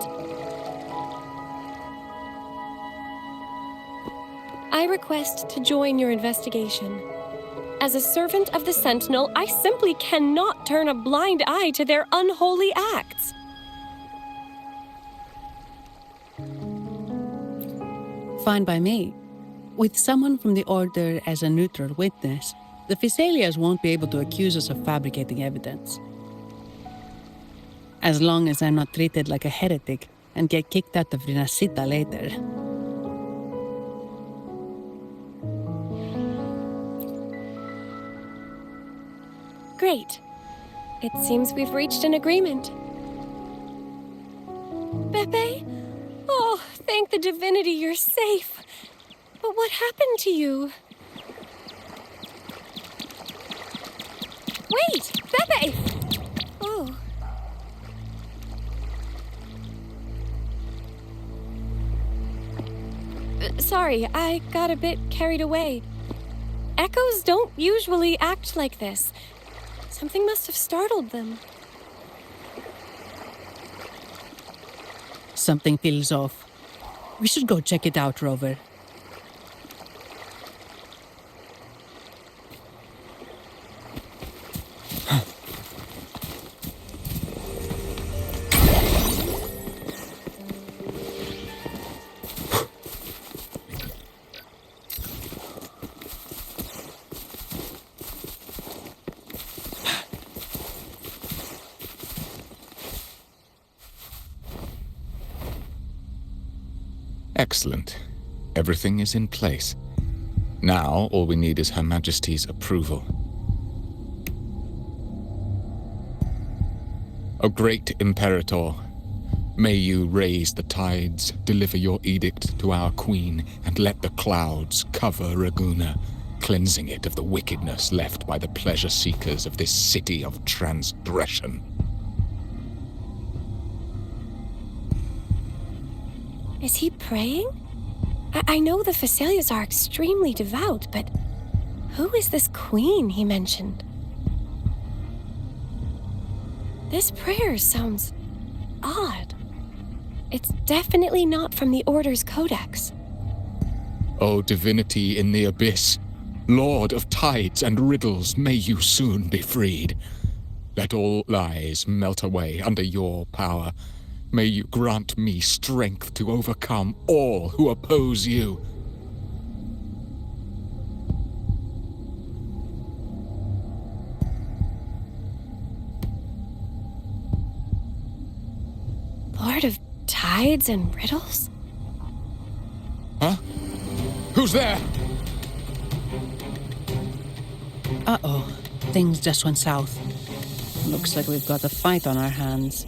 S14: I request to join your investigation. As a servant of the Sentinel, I simply cannot turn a blind eye to their unholy acts.
S15: Fine by me. With someone from the Order as a neutral witness, the Phasalias won't be able to accuse us of fabricating evidence. As long as I'm not treated like a heretic and get kicked out of Rinascita later.
S14: Great. It seems we've reached an agreement. Pepe? Oh, thank the divinity you're safe. But what happened to you? Wait! Pepe! Oh. Sorry, I got a bit carried away. Echoes don't usually act like this. Something must have startled them.
S15: Something feels off. We should go check it out, Rover.
S22: Excellent. Everything is in place. Now, all we need is Her Majesty's approval. O great Imperator, may you raise the tides, deliver your edict to our queen, and let the clouds cover Ragunna, cleansing it of the wickedness left by the pleasure-seekers of this city of transgression.
S14: Is he praying? I know the Phasalias are extremely devout, but who is this queen he mentioned? This prayer sounds odd. It's definitely not from the Order's codex.
S22: O divinity in the abyss, Lord of tides and riddles, may you soon be freed. Let all lies melt away under your power. May you grant me strength to overcome all who oppose you.
S14: Lord of tides and riddles?
S22: Huh? Who's there?
S15: Uh-oh. Things just went south. Looks like we've got a fight on our hands.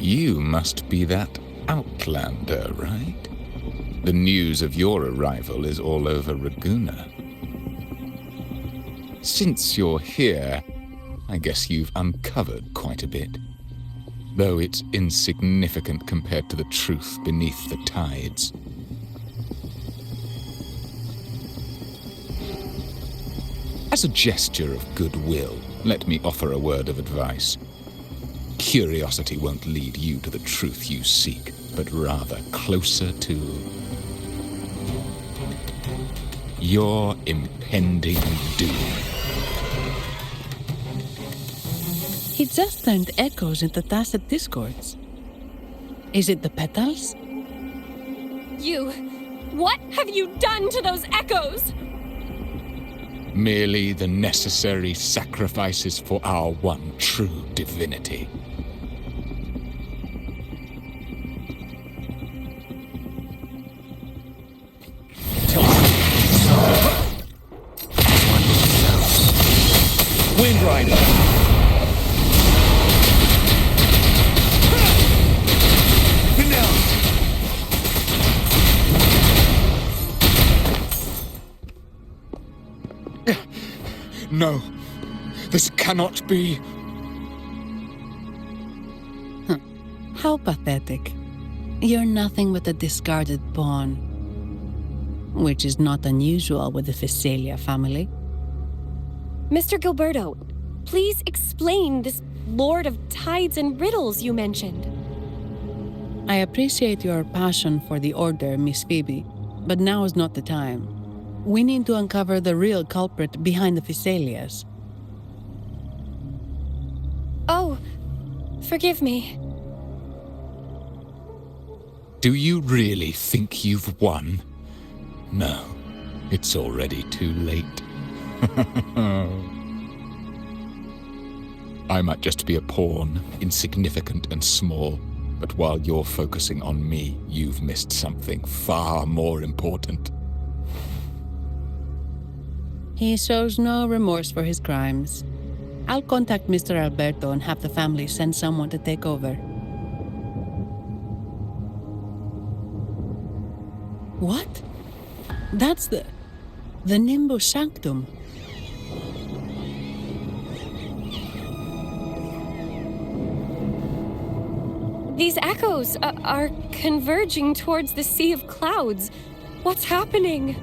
S22: You must be that outlander, right? The news of your arrival is all over Ragunna. Since you're here, I guess you've uncovered quite a bit. Though it's insignificant compared to the truth beneath the tides. As a gesture of goodwill, let me offer a word of advice. Curiosity won't lead you to the truth you seek, but rather closer to your impending doom.
S15: He just turned echoes into tacit discords. Is it the petals?
S14: What have you done to those echoes?
S22: Merely the necessary sacrifices for our one true divinity.
S6: Wind Rider!
S22: No, this cannot be.
S15: How pathetic. You're nothing but a discarded pawn. Which is not unusual with the Phasalia family.
S14: Mr. Gilberto, please explain this Lord of Tides and Riddles you mentioned.
S15: I appreciate your passion for the Order, Miss Phoebe, but now is not the time. We need to uncover the real culprit behind the Phasalias.
S14: Oh, forgive me.
S22: Do you really think you've won? No, it's already too late. I might just be a pawn, insignificant and small, but while you're focusing on me, you've missed something far more important.
S15: He shows no remorse for his crimes. I'll contact Mr. Alberto and have the family send someone to take over. What? That's the Nimbus Sanctum.
S14: These echoes are converging towards the Sea of Clouds. What's happening?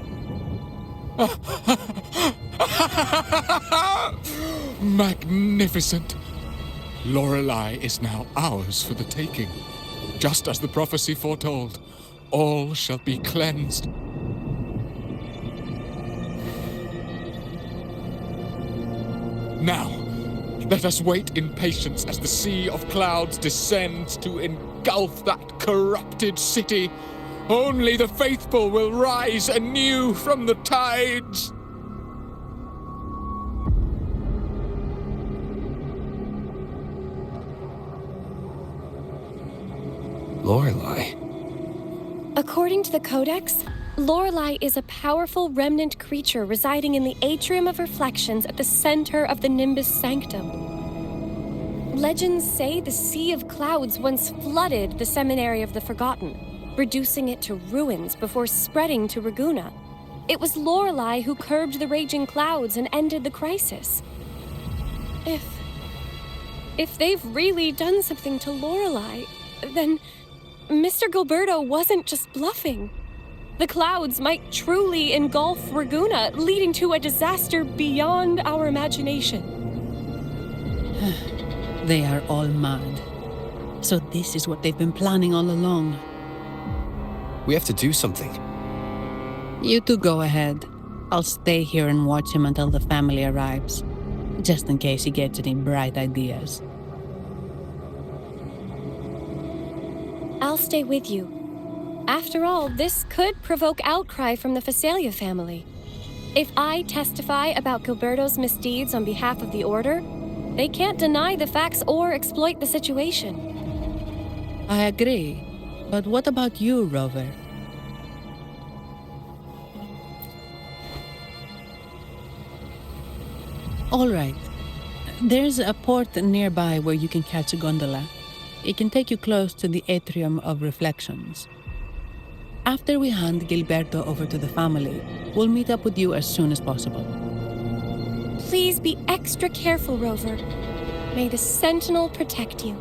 S22: Magnificent! Lorelei is now ours for the taking. Just as the prophecy foretold, all shall be cleansed. Now, let us wait in patience as the Sea of Clouds descends to engulf that corrupted city. Only the faithful will rise anew from the tides.
S3: Lorelei.
S14: According to the Codex, Lorelei is a powerful remnant creature residing in the Atrium of Reflections at the center of the Nimbus Sanctum. Legends say the Sea of Clouds once flooded the Seminary of the Forgotten, reducing it to ruins before spreading to Ragunna. It was Lorelei who curbed the raging clouds and ended the crisis. If they've really done something to Lorelei, then Mr. Gilberto wasn't just bluffing. The clouds might truly engulf Ragunna, leading to a disaster beyond our imagination.
S15: They are all mad. So this is what they've been planning all along.
S3: We have to do something.
S15: You two go ahead. I'll stay here and watch him until the family arrives, just in case he gets any bright ideas.
S14: I'll stay with you. After all, this could provoke outcry from the Phasalia family. If I testify about Gilberto's misdeeds on behalf of the Order, they can't deny the facts or exploit the situation.
S15: I agree. But what about you, Rover? All right. There's a port nearby where you can catch a gondola. It can take you close to the Atrium of Reflections. After we hand Gilberto over to the family, we'll meet up with you as soon as possible.
S14: Please be extra careful, Rover. May the Sentinel protect you.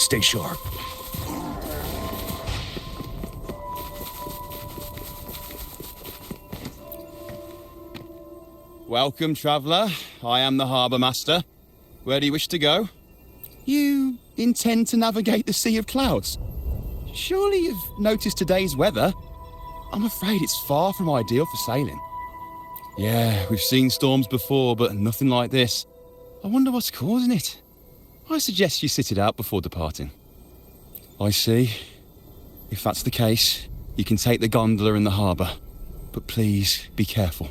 S21: Stay sharp.
S8: Welcome, traveller. I am the Harbour Master. Where do you wish to go? You intend to navigate the Sea of Clouds? Surely you've noticed today's weather? I'm afraid it's far from ideal for sailing. Yeah, we've seen storms before, but nothing like this. I wonder what's causing it. I suggest you sit it out before departing. I see. If that's the case, you can take the gondola in the harbour. But please, be careful.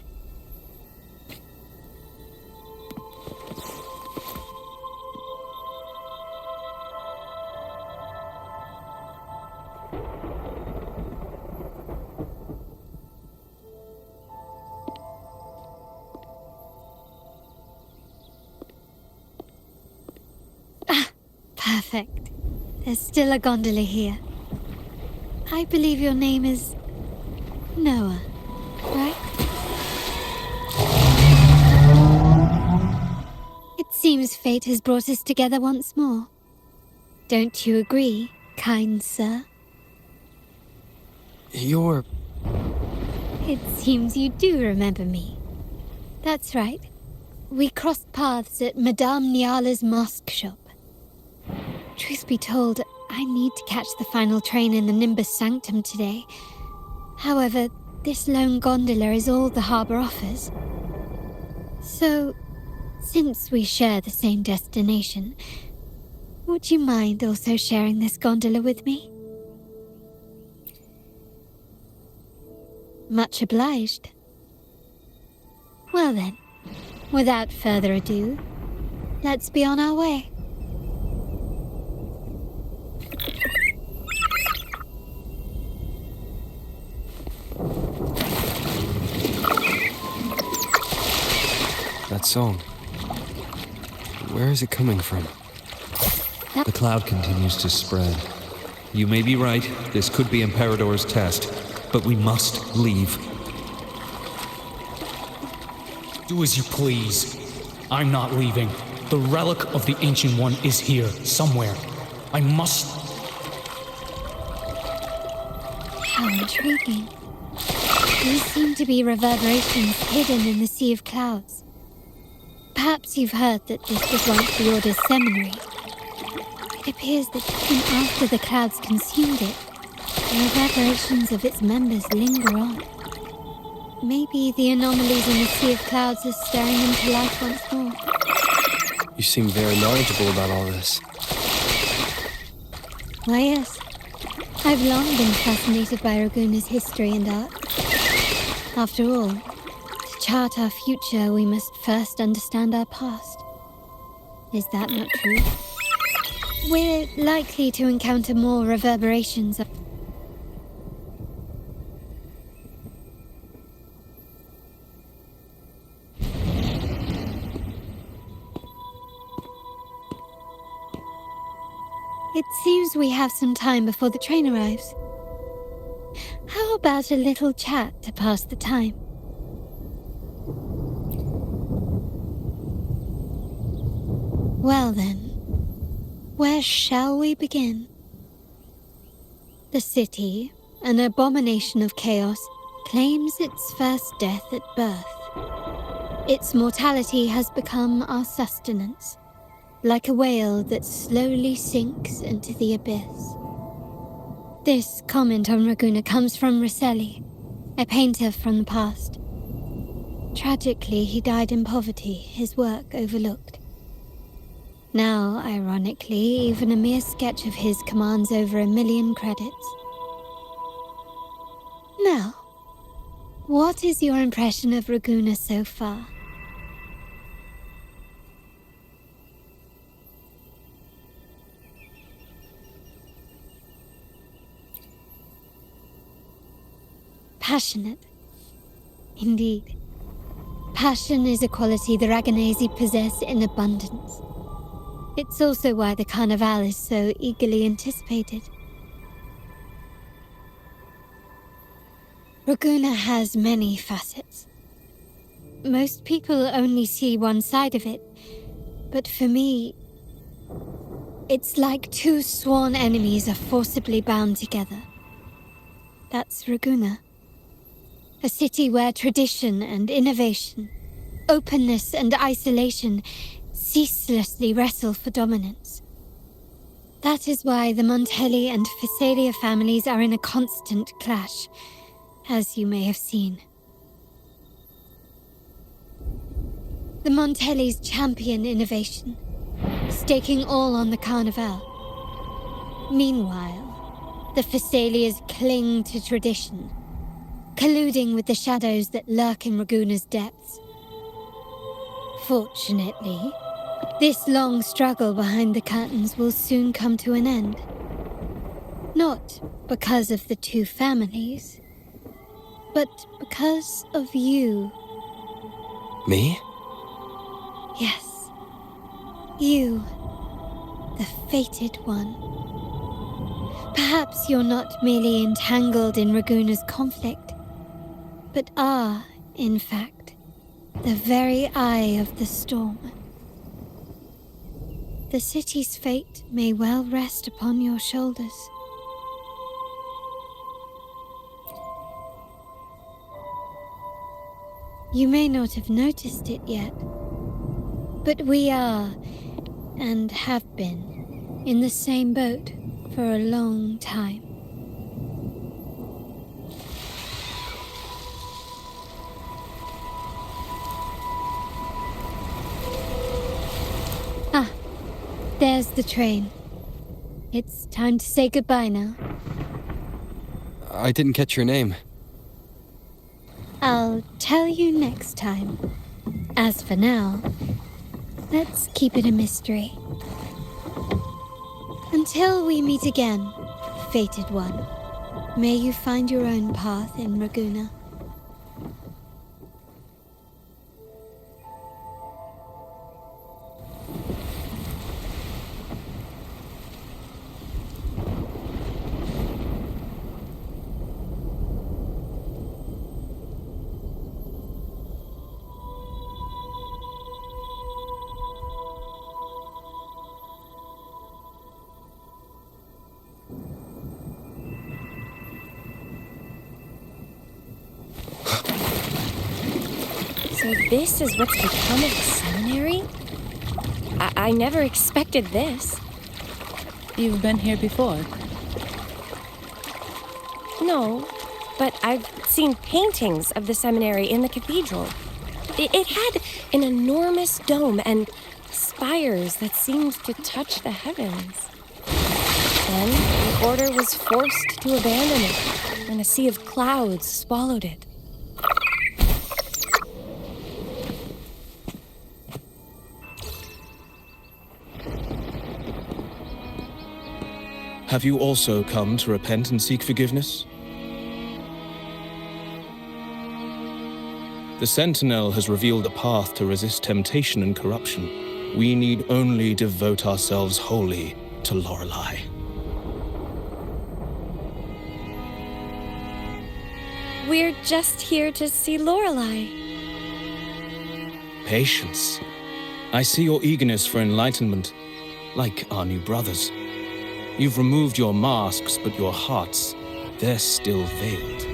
S4: Perfect. There's still a gondola here. I believe your name is Noah, right? It seems fate has brought us together once more. Don't you agree, kind sir?
S19: You're...
S4: It seems you do remember me. That's right. We crossed paths at Madame Niala's mosque shop. Truth be told, I need to catch the final train in the Nimbus Sanctum today. However, this lone gondola is all the harbour offers. So, since we share the same destination, would you mind also sharing this gondola with me? Much obliged. Well then, without further ado, let's be on our way.
S19: That song. Where is it coming from?
S13: The cloud continues to spread. You may be right, this could be Imperador's test, but we must leave.
S11: Do as you please. I'm not leaving. The relic of the Ancient One is here, somewhere. I must...
S4: How intriguing. These seem to be reverberations hidden in the Sea of Clouds. Perhaps you've heard that this was once the Order's seminary. It appears that even after the clouds consumed it, the reverberations of its members linger on. Maybe the anomalies in the Sea of Clouds are stirring them to life once more.
S19: You seem very knowledgeable about all this.
S4: Why, yes. I've long been fascinated by Ragunna's history and art. After all, to chart our future, we must first understand our past. Is that not true? We're likely to encounter more reverberations of... It seems we have some time before the train arrives. How about a little chat to pass the time? Well then, where shall we begin? The city, an abomination of chaos, claims its first death at birth. Its mortality has become our sustenance, like a whale that slowly sinks into the abyss. This comment on Ragunna comes from Raselli, a painter from the past. Tragically, he died in poverty, his work overlooked. Now, ironically, even a mere sketch of his commands over 1 million credits. Now, what is your impression of Ragunna so far? Passionate. Indeed. Passion is a quality the Ragunesi possess in abundance. It's also why the Carnival is so eagerly anticipated. Ragunna has many facets. Most people only see one side of it, but for me, It's like two sworn enemies are forcibly bound together. That's Ragunna. A city where tradition and innovation, openness and isolation ceaselessly wrestle for dominance. That is why the Montelli and Physalia families are in a constant clash, as you may have seen. The Montellis champion innovation, staking all on the Carnival. Meanwhile, the Physalias cling to tradition, colluding with the shadows that lurk in Ragunna's depths. Fortunately, this long struggle behind the curtains will soon come to an end. Not because of the two families, but because of you.
S19: Me?
S4: Yes. You, the fated one. Perhaps you're not merely entangled in Ragunna's conflict, but are, in fact, the very eye of the storm. The city's fate may well rest upon your shoulders. You may not have noticed it yet, but we are, and have been, in the same boat for a long time. Ah, there's the train. It's time to say goodbye now.
S19: I didn't catch your name.
S4: I'll tell you next time. As for now, let's keep it a mystery. Until we meet again, fated one, may you find your own path in Ragunna.
S14: So this is what's become of the seminary? I never expected this.
S15: You've been here before?
S14: No, but I've seen paintings of the seminary in the cathedral. It had an enormous dome and spires that seemed to touch the heavens. Then the order was forced to abandon it when a sea of clouds swallowed it.
S19: Have you also come to repent and seek forgiveness? The Sentinel has revealed a path to resist temptation and corruption. We need only devote ourselves wholly to Lorelei.
S14: We're just here to see Lorelei.
S19: Patience. I see your eagerness for enlightenment, like our new brothers. You've removed your masks, but your hearts, they're still veiled.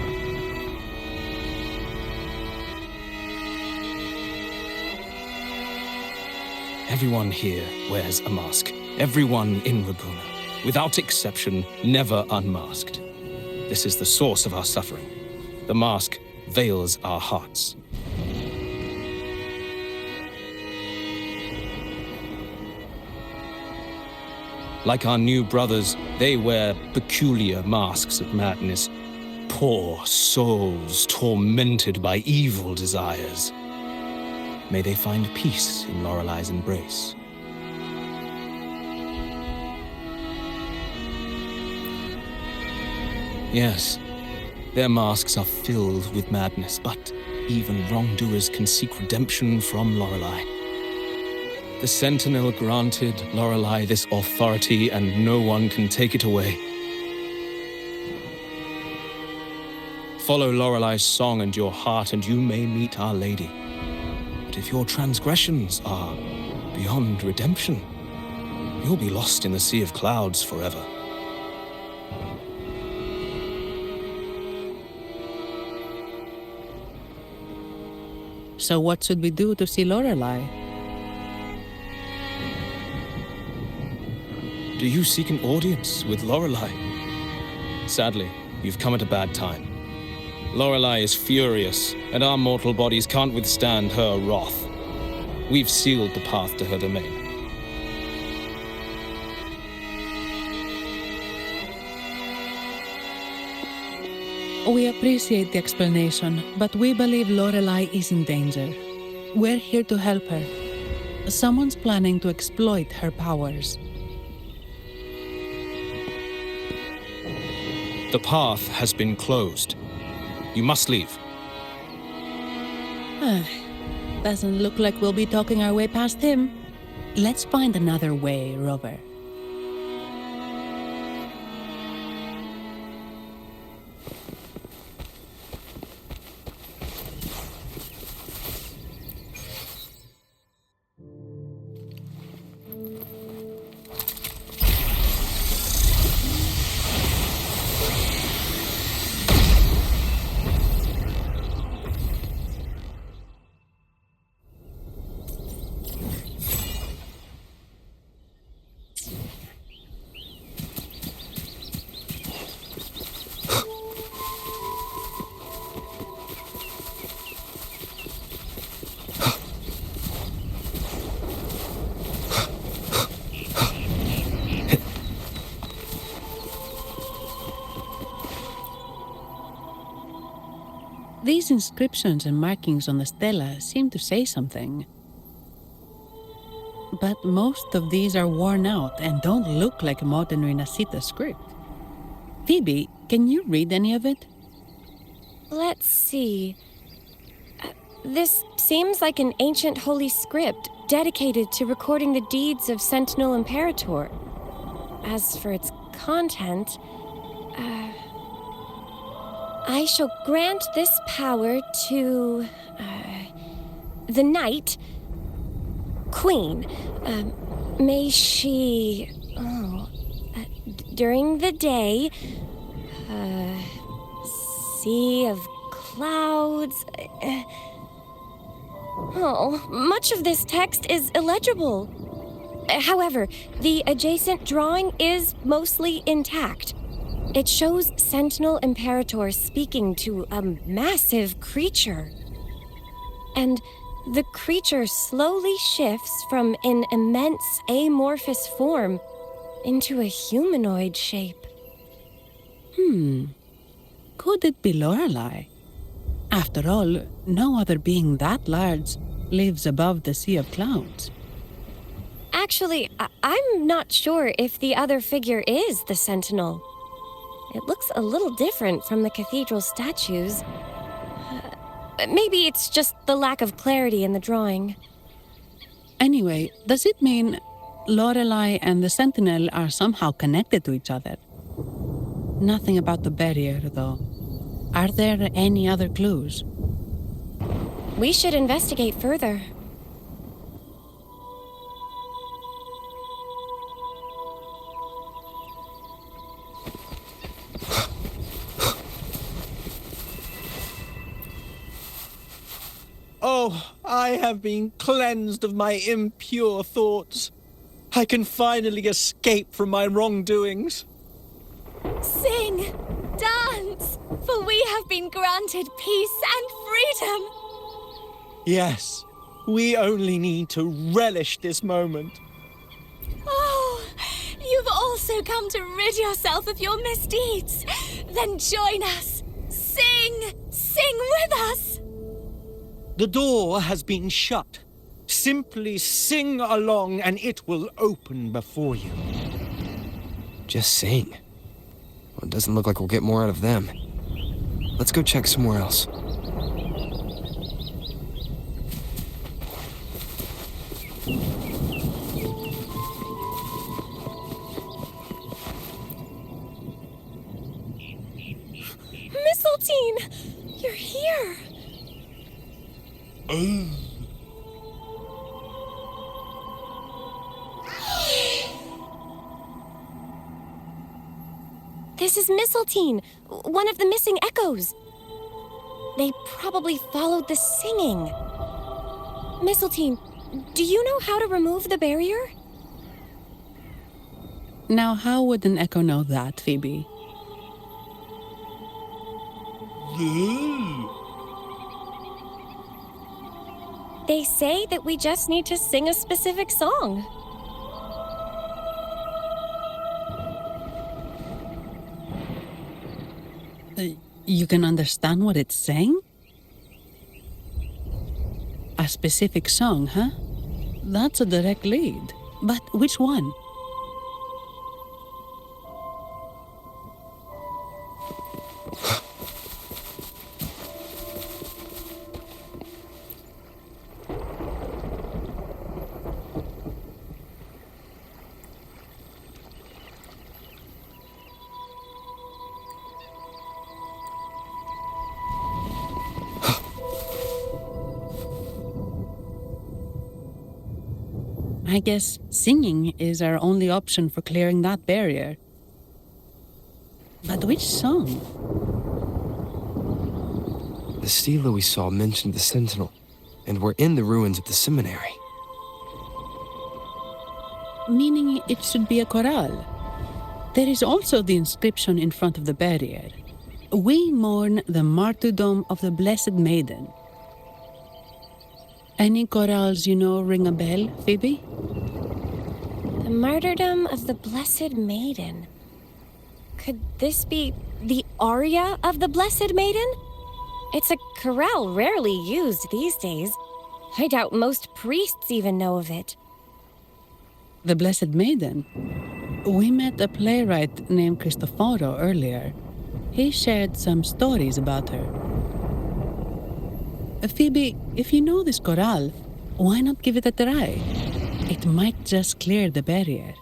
S19: Everyone here wears a mask. Everyone in Ragunna, without exception, never unmasked. This is the source of our suffering. The mask veils our hearts. Like our new brothers, they wear peculiar masks of madness. Poor souls tormented by evil desires. May they find peace in Lorelei's embrace. Yes, their masks are filled with madness, but even wrongdoers can seek redemption from Lorelei. The Sentinel granted Lorelei this authority, and no one can take it away. Follow Lorelei's song and your heart, and you may meet Our Lady. But if your transgressions are beyond redemption,
S12: you'll be lost in the sea of clouds forever.
S15: So what should we do to see Lorelei?
S12: Do you seek an audience with Lorelei? Sadly, you've come at a bad time. Lorelei is furious, and our mortal bodies can't withstand her wrath. We've sealed the path to her domain.
S15: We appreciate the explanation, but we believe Lorelei is in danger. We're here to help her. Someone's planning to exploit her powers.
S12: The path has been closed. You must leave.
S15: Doesn't look like we'll be talking our way past him. Let's find another way, Rover. These inscriptions and markings on the stela seem to say something. But most of these are worn out and don't look like modern Rinascita script. Phoebe, can you read any of it?
S14: Let's see. This seems like an ancient holy script dedicated to recording the deeds of Sentinel Imperator. As for its content, I shall grant this power to the Knight Queen. May she, during the day, sea of clouds. Much of this text is illegible. However, the adjacent drawing is mostly intact. It shows Sentinel Imperator speaking to a massive creature. And the creature slowly shifts from an immense amorphous form into a humanoid shape.
S15: Could it be Lorelei? After all, no other being that large lives above the sea of clouds.
S14: Actually, I'm not sure if the other figure is the Sentinel. It looks a little different from the cathedral statues. Maybe it's just the lack of clarity in the drawing.
S15: Anyway, does it mean Lorelei and the Sentinel are somehow connected to each other? Nothing about the barrier, though. Are there any other clues?
S14: We should investigate further.
S19: Oh, I have been cleansed of my impure thoughts. I can finally escape from my wrongdoings.
S18: Sing! Dance! For we have been granted peace and freedom!
S19: Yes, we only need to relish this moment.
S18: Oh, you've also come to rid yourself of your misdeeds. Then join us. Sing! Sing with us!
S19: The door has been shut. Simply sing along and it will open before you.
S3: Just sing. Well, it doesn't look like we'll get more out of them. Let's go check somewhere else.
S14: Mistletoe! You're here! This is Mistletoe, one of the missing echoes. They probably followed the singing. Mistletoe, do you know how to remove the barrier?
S15: Now, how would an echo know that, Phoebe?
S14: They say that we just need to sing a specific song.
S15: You can understand what it's saying? A specific song, huh? That's a direct lead. But which one? I guess singing is our only option for clearing that barrier. But which song?
S5: The stela we saw mentioned the Sentinel, and we're in the ruins of the seminary.
S15: Meaning it should be a chorale. There is also the inscription in front of the barrier. We mourn the martyrdom of the Blessed Maiden. Any chorales you know ring a bell, Phoebe?
S14: The martyrdom of the Blessed Maiden. Could this be the aria of the Blessed Maiden? It's a chorale rarely used these days. I doubt most priests even know of it.
S15: The Blessed Maiden? We met a playwright named Cristoforo earlier. He shared some stories about her. Phoebe, if you know this chorale, why not give it a try? It might just clear the barrier.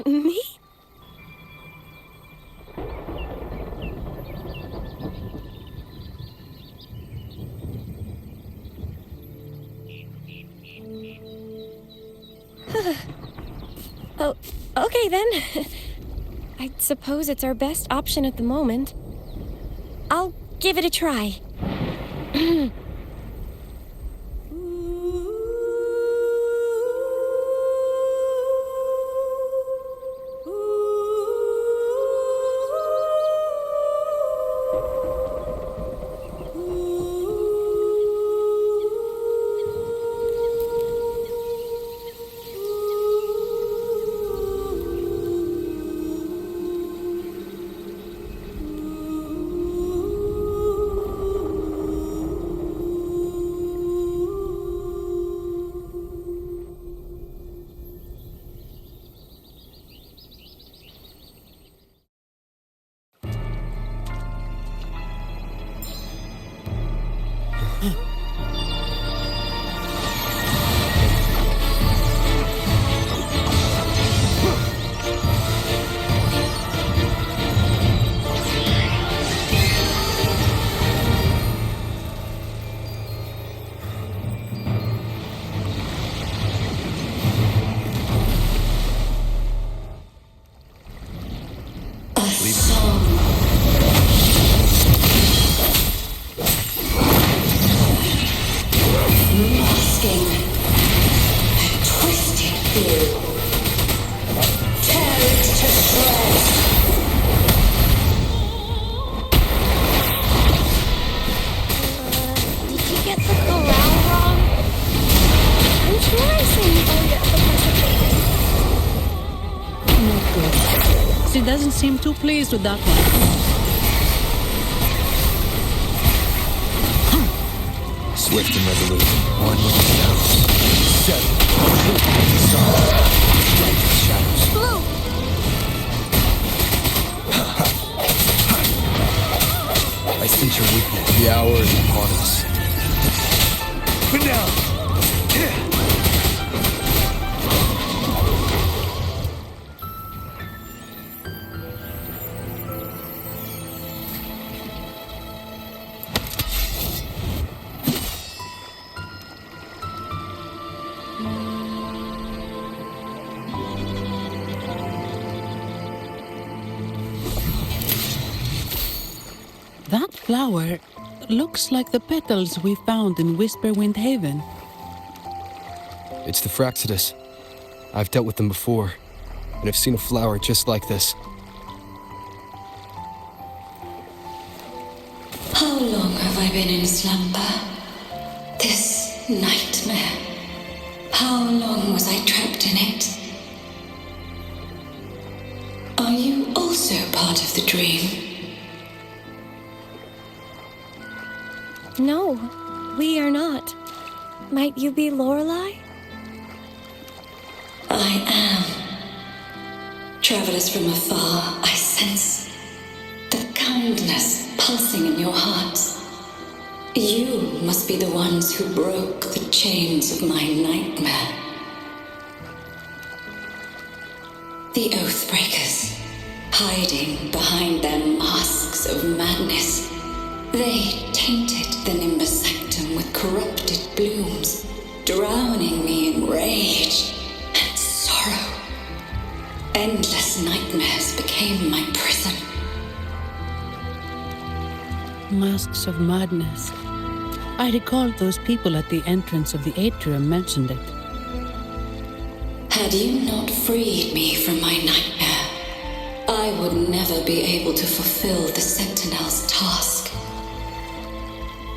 S14: Me? Oh, okay then. I suppose it's our best option at the moment. I'll give it a try.
S15: She doesn't seem too pleased with that one.
S5: Swift and resolute. One with the shadows.
S9: Blue!
S5: I sense your weakness. The hour is upon us.
S7: But now!
S15: That flower looks like the petals we found in Whisperwind Haven.
S5: It's the Fraxidus. I've dealt with them before, and I've seen a flower just like this.
S16: How long have I been in slumber? This nightmare. How long was I trapped in it? Are you also part of the dream?
S14: No, we are not. Might you be Lorelei?
S16: I am. Travelers from afar, I sense the kindness pulsing in your hearts. You must be the ones who broke the chains of my nightmare. The Oathbreakers, hiding behind their masks of madness. They tainted the Nimbus Sanctum with corrupted blooms, drowning me in rage and sorrow. Endless nightmares became my prison.
S15: Masks of madness. I recalled those people at the entrance of the atrium mentioned it.
S16: Had you not freed me from my nightmare, I would never be able to fulfill the Sentinel's task.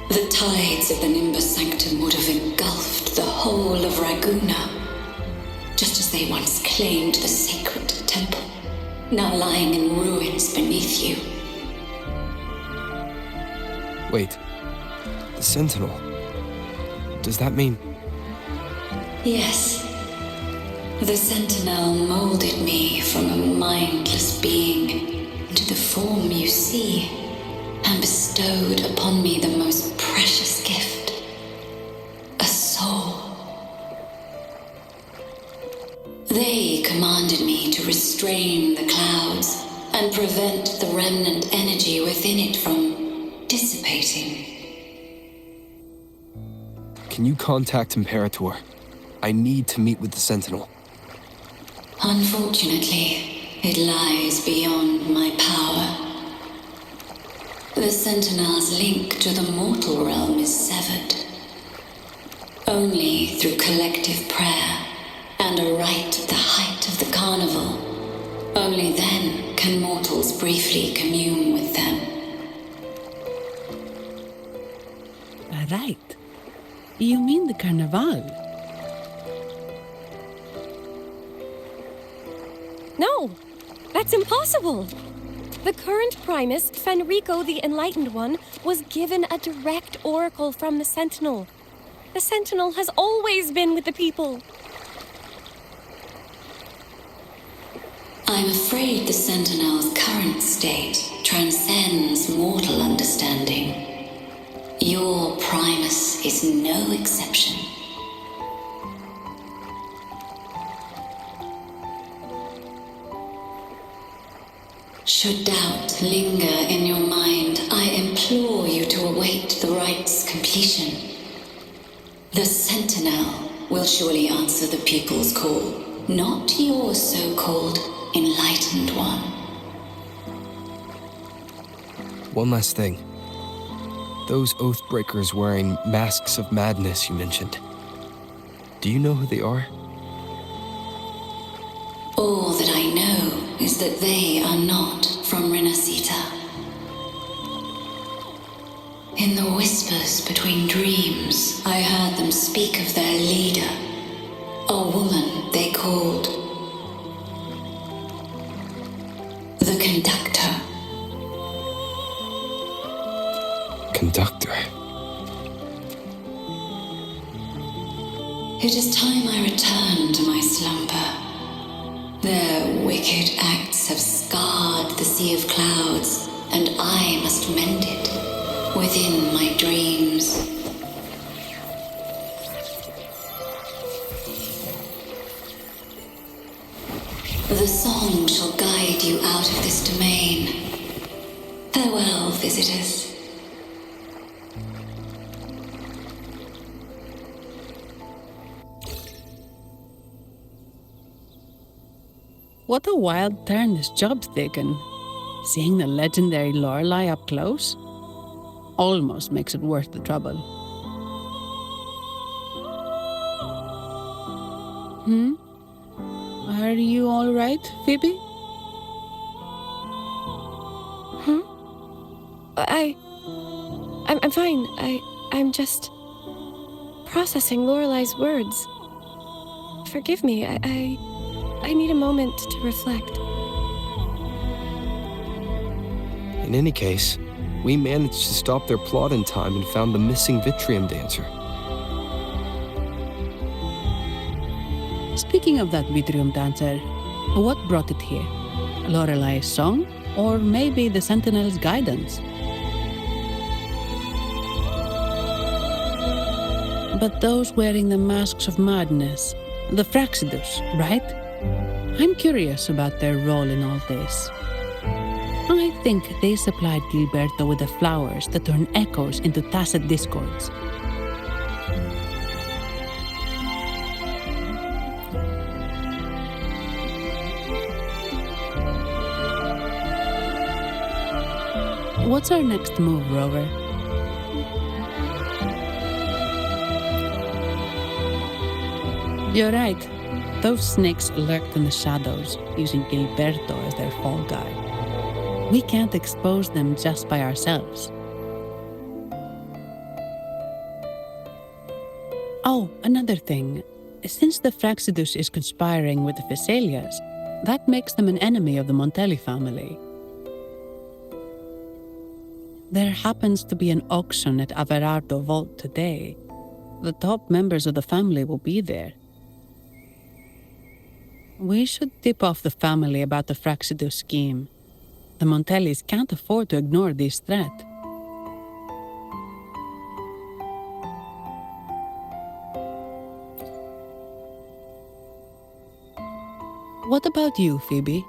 S16: The tides of the Nimbus Sanctum would have engulfed the whole of Ragunna, just as they once claimed the sacred temple, now lying in ruins beneath you.
S5: Wait, the Sentinel. Does that mean...
S16: Yes. The Sentinel molded me from a mindless being into the form you see, and bestowed upon me the most precious gift, a soul. They commanded me to restrain the clouds and prevent the remnant energy within it from dissipating.
S5: Can you contact Imperator? I need to meet with the Sentinel.
S16: Unfortunately, it lies beyond my power. The Sentinel's link to the mortal realm is severed. Only through collective prayer and a rite at the height of the carnival, only then can mortals briefly commune with them.
S15: Right. You mean the carnival?
S14: No, that's impossible. The current Primus, Fenrico the Enlightened One, was given a direct oracle from the Sentinel. The Sentinel has always been with the people.
S16: I'm afraid the Sentinel's current state transcends mortal understanding. Your Primus is no exception. Should doubt linger in your mind, I implore you to await the rite's completion. The Sentinel will surely answer the people's call, not your so-called Enlightened One.
S5: One last thing. Those Oathbreakers wearing masks of madness you mentioned. Do you know who they are?
S16: All that I know is that they are not from Rinascita. In the whispers between dreams, I heard them speak of their leader, a woman they called the Conductor.
S5: Conductor?
S16: It is time I return to my slumber. Their wicked acts have scarred the sea of clouds, and I must mend it within my dreams. The song shall guide you out of this domain. Farewell, visitors.
S15: What a wild turn this job's taken. Seeing the legendary Lorelei up close? almost makes it worth the trouble. Are you all right, Phoebe?
S14: I'm fine. I'm just processing Lorelai's words. Forgive me. I need a moment to reflect.
S5: In any case, we managed to stop their plot in time and found the missing Vitrium dancer.
S15: Speaking of that Vitrium dancer, what brought it here? Lorelai's song? Or maybe the Sentinel's guidance? But those wearing the masks of madness, the Fraxidus, right? I'm curious about their role in all this. I think they supplied Gilberto with the flowers that turn echoes into tacit discords. What's our next move, Rover? You're right. Those snakes lurked in the shadows, using Gilberto as their fall guy. We can't expose them just by ourselves. Oh, another thing. Since the Fraxidus is conspiring with the Physaelias, that makes them an enemy of the Montellis family. There happens to be an auction at Averardo Vault today. The top members of the family will be there. We should tip off the family about the Fraxidus scheme. The Montellis can't afford to ignore this threat. What about you, Phoebe?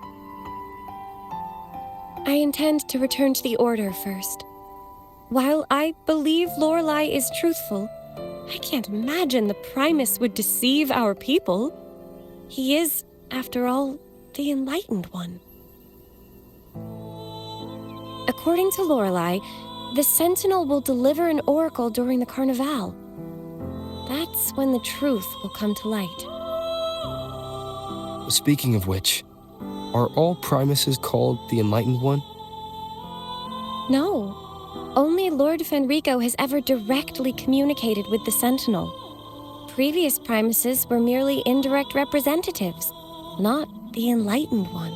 S14: I intend to return to the Order first. While I believe Lorelai is truthful, I can't imagine the Primus would deceive our people. He is, after all, the Enlightened One. According to Lorelai, the Sentinel will deliver an oracle during the Carnival. That's when the truth will come to light.
S5: Speaking of which, are all Primuses called the Enlightened One?
S14: No. Only Lord Fenrico has ever directly communicated with the Sentinel. Previous Primuses were merely indirect representatives, not the Enlightened One.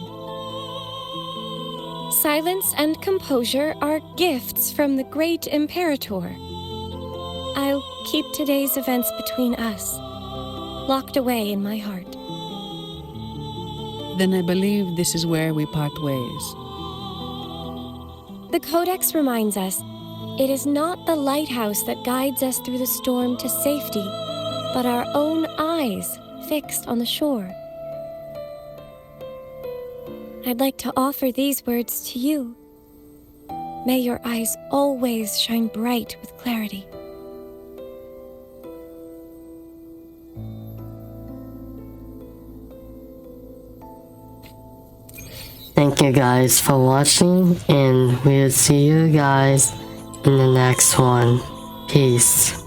S14: Silence and composure are gifts from the great Imperator. I'll keep today's events between us, locked away in my heart.
S15: Then I believe this is where we part ways.
S14: The Codex reminds us, it is not the lighthouse that guides us through the storm to safety, but our own eyes fixed on the shore. I'd like to offer these words to you. May your eyes always shine bright with clarity.
S17: Thank you guys for watching, and we'll see you guys in the next one. Peace.